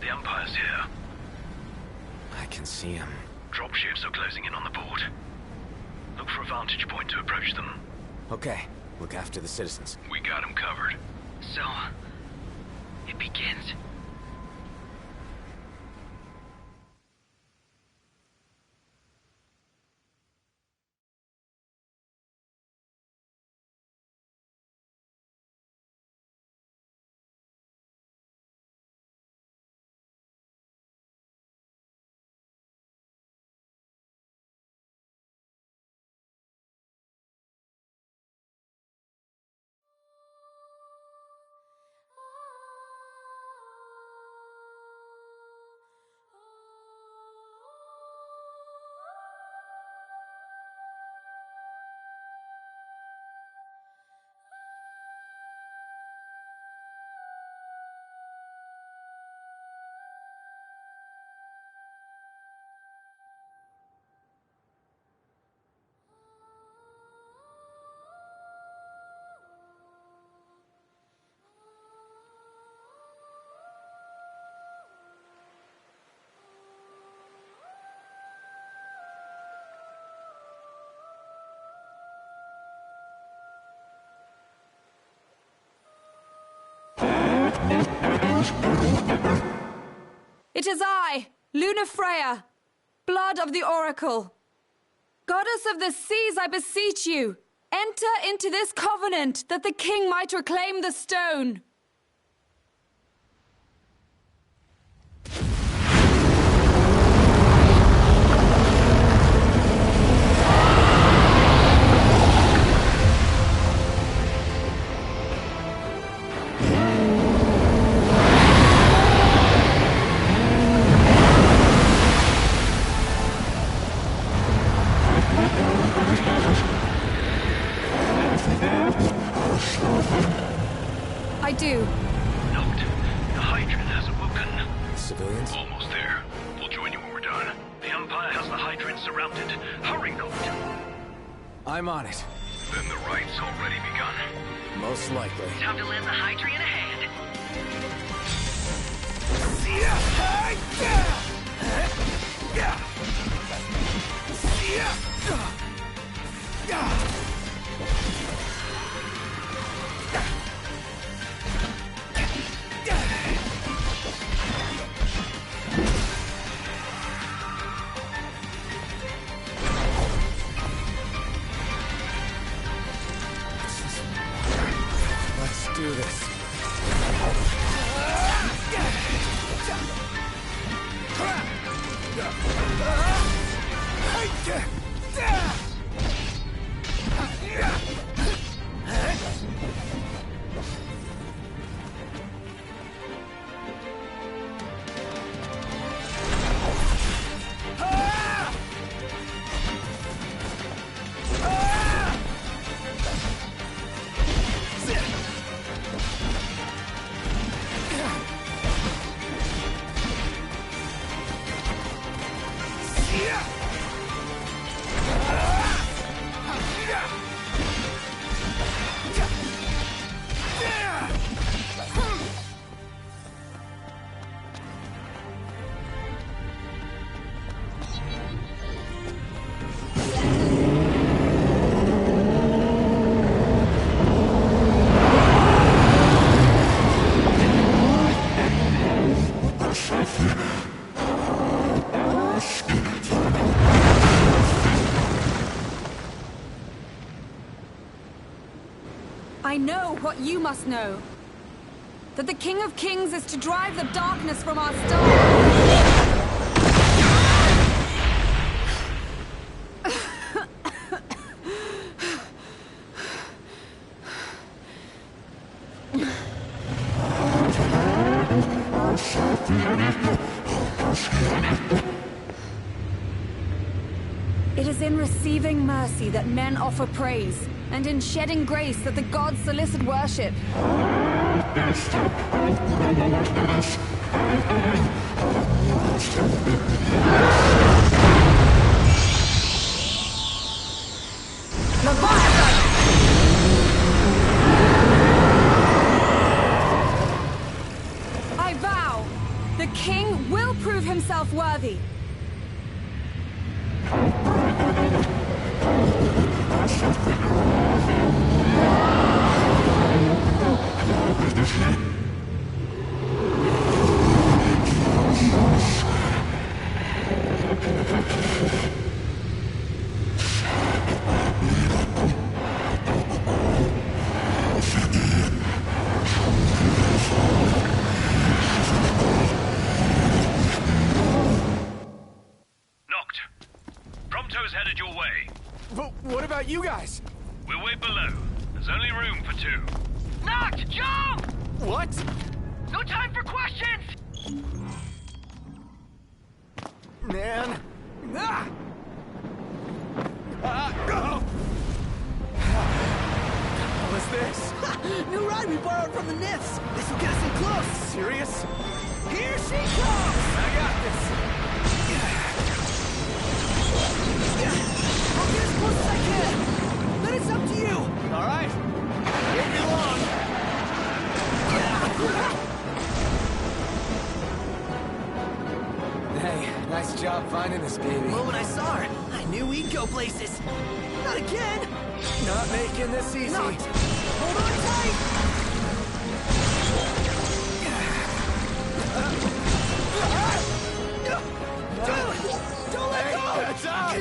The Empire's here. I can see him. Dropships are closing in on the port. Look for a vantage point to approach them. Okay, look after the citizens. We got them covered. So, it begins. It is I, Luna Freya, blood of the Oracle. Goddess of the seas, I beseech you, enter into this covenant that the king might reclaim the stone. I do. Noct, the Hydran has awoken. Civilians? Almost there. We'll join you when we're done. The Empire has the Hydran surrounded. Hurry, Noct. I'm on it. Then the right's already begun. Most likely. Time to lend the Hydran a hand. Let's do this. I know what you must know. That the King of Kings is to drive the darkness from our stars. It is in receiving mercy that men offer praise, and in shedding grace that the gods solicit worship. Leviathan! I vow, the king will prove himself worthy. Headed your way. But what about you guys? We'll wait below. There's only room for two. Noct, jump! What? No time for questions! Man. Ah! What's this? New ride we borrowed from the Niths. This will get us in close. Serious? Here she comes! I got this. I'll get as close as I can. Then it's up to you. All right. Won't be long. Hey, nice job finding this baby. The moment I saw her, I knew we'd go places. Not again. Not making this easy. Not. Hold on tight. Don't let go! That's up!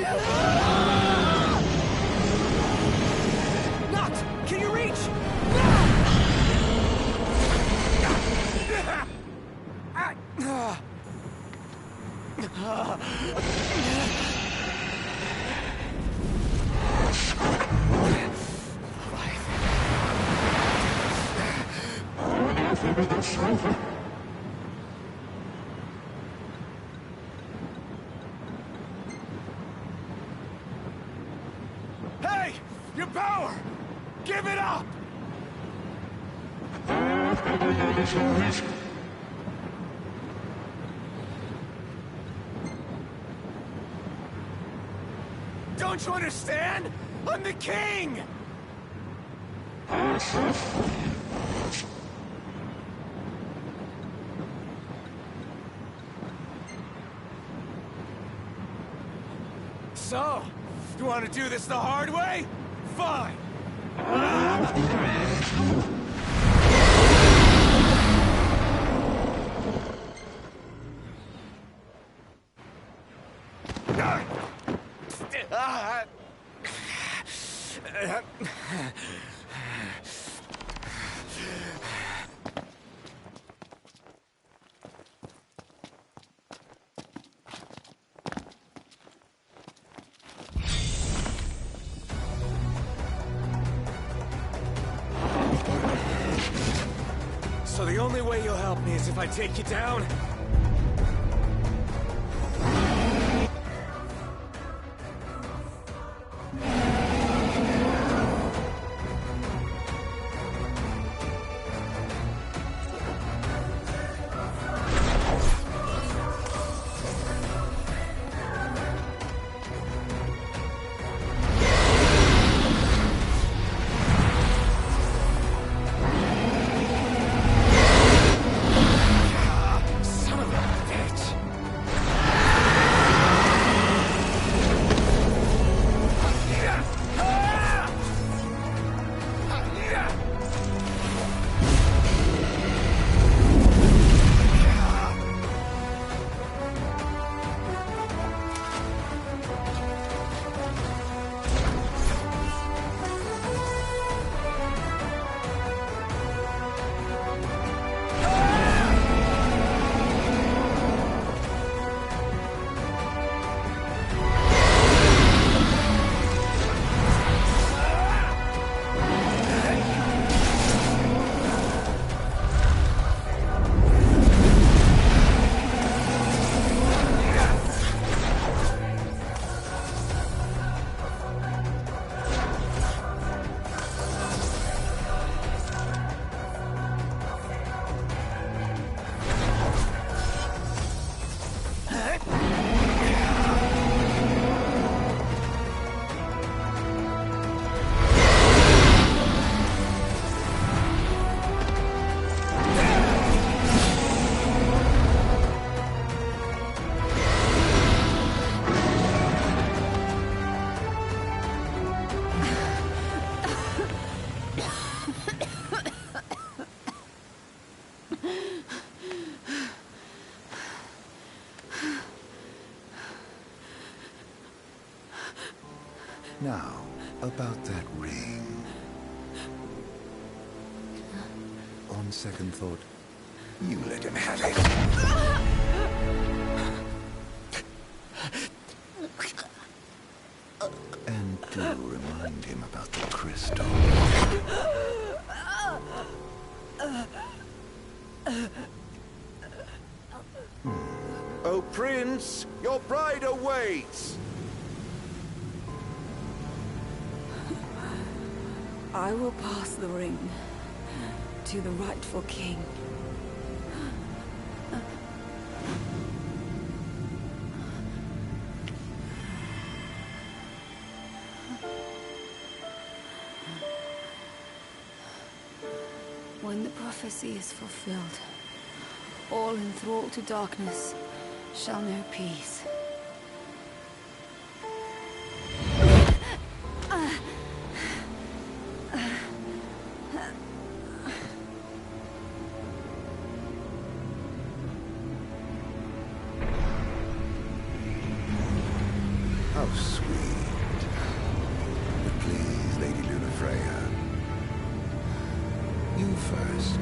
Noct, can you reach? Hey! Your power! Give it up! Don't you understand? I'm the king! So, you want to do this the hard way? Fine! So the only way you'll help me is if I take you down? Now, about that ring. On second thought, you let him have it. And do remind him about the crystal. Oh, Prince, your bride awaits! I will pass the ring to the rightful king. When the prophecy is fulfilled, all enthralled to darkness shall know peace. How sweet. But please, Lady Lunafreya. You first.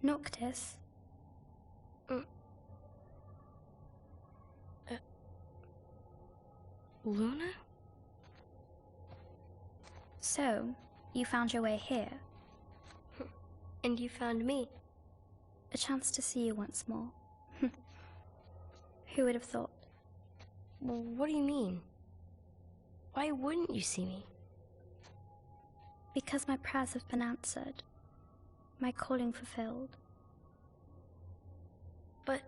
Noctis? Luna? So, you found your way here? And you found me. A chance to see you once more. Who would have thought? Well, what do you mean? Why wouldn't you see me? Because my prayers have been answered. My calling fulfilled. But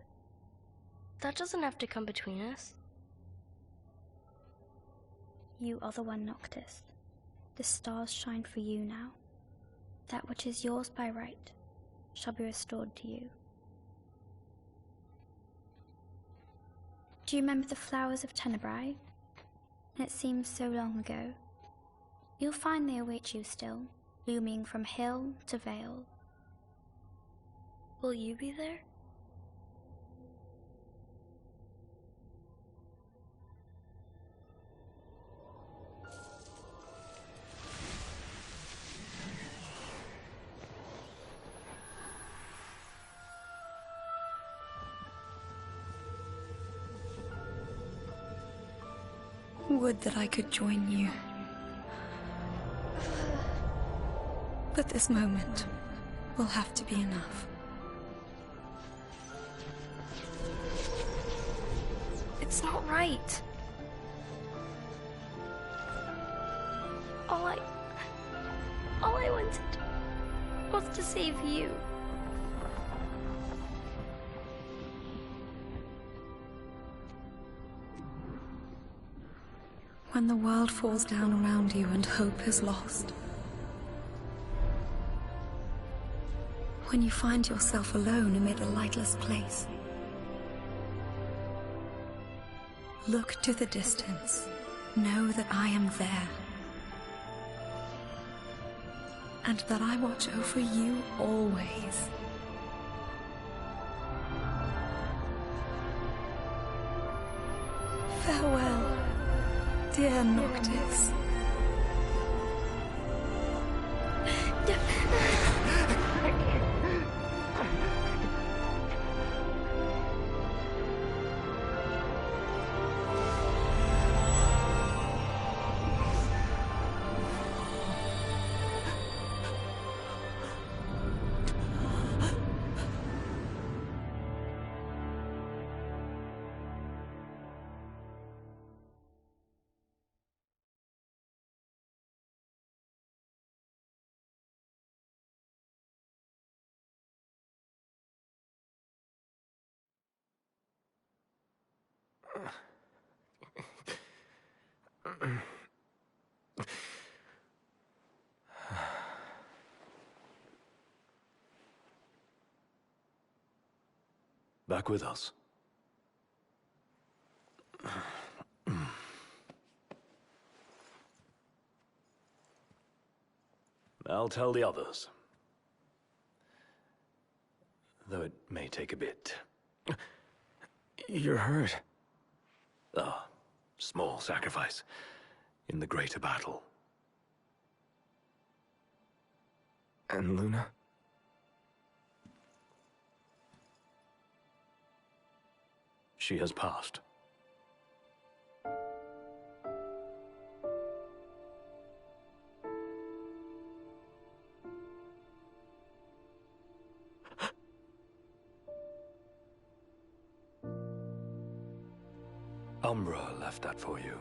that doesn't have to come between us. You are the one, Noctis. The stars shine for you now. That which is yours by right shall be restored to you. Do you remember the flowers of Tenebrae? It seems so long ago. You'll find they await you still, blooming from hill to vale. Will you be there? Would that I could join you. But this moment will have to be enough. It's not right. All I wanted was to save you. When the world falls down around you and hope is lost. When you find yourself alone amid a lightless place. Look to the distance. Know that I am there. And that I watch over you always. Farewell, dear Noctis. Back with us. I'll tell the others. Though it may take a bit. You're hurt. Ah, small sacrifice in the greater battle. And Luna? She has passed. Umbra left that for you.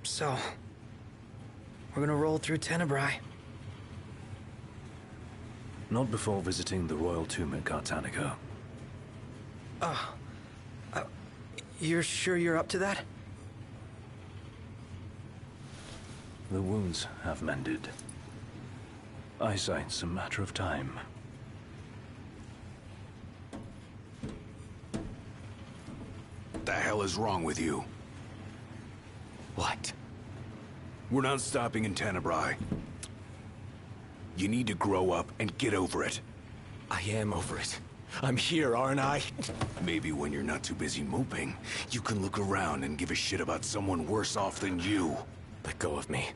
So, we're gonna roll through Tenebrae. Not before visiting the royal tomb at Cartanica. You're sure you're up to that? The wounds have mended. Eyesight's a matter of time. The hell is wrong with you? What? We're not stopping in Tenebrae. You need to grow up and get over it. I am over it. I'm here, aren't I? Maybe when you're not too busy moping, you can look around and give a shit about someone worse off than you. Let go of me.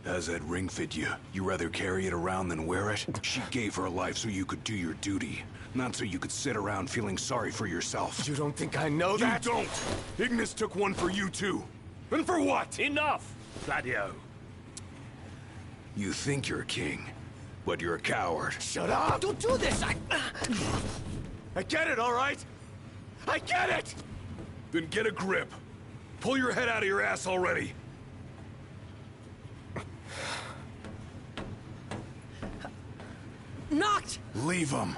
How's that ring fit you? You rather carry it around than wear it? She gave her life so you could do your duty, not so you could sit around feeling sorry for yourself. You don't think I know that? You don't! Ignis took one for you too. And for what? Enough, Gladio. You think you're a king, but you're a coward. Shut up! Don't do this! I get it, all right? I get it! Then get a grip. Pull your head out of your ass already. Knocked! Leave him.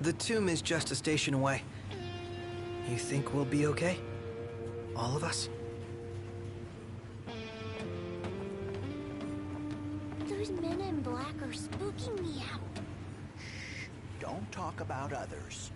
The tomb is just a station away. You think we'll be okay? All of us? Those men in black are spooking me out. Shh. Don't talk about others.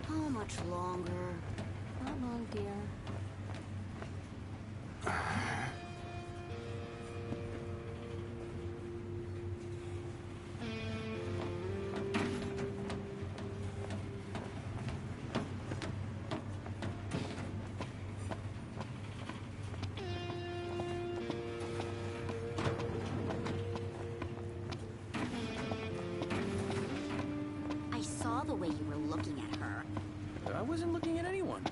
How much longer? Not long, dear. I saw the way you were looking at her. I wasn't looking at anyone.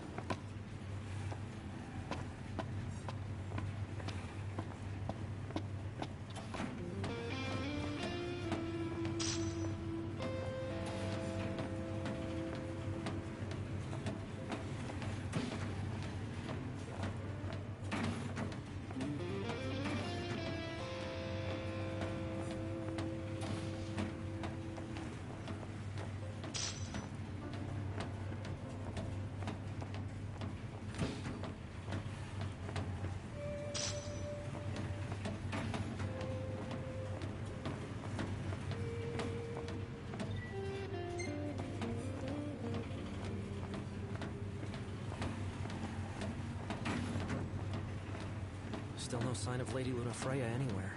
Still no sign of Lady Lunafreya anywhere.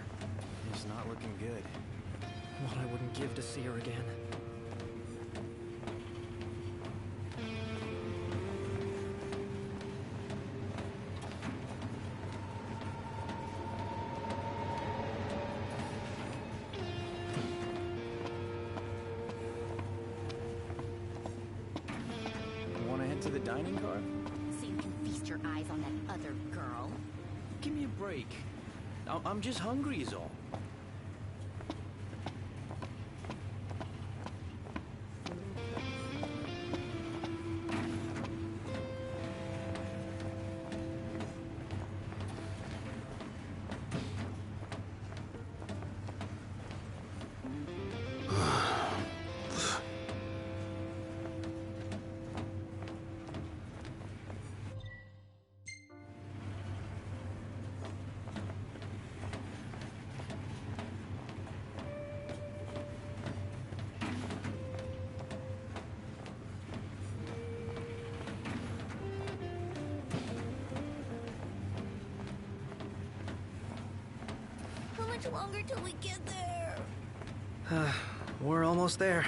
It's not looking good. What I wouldn't give to see her again. Want to head to the dining car? So you can feast your eyes on that other girl. Give me a break. I'm just hungry is all. How much longer till we get there? We're almost there.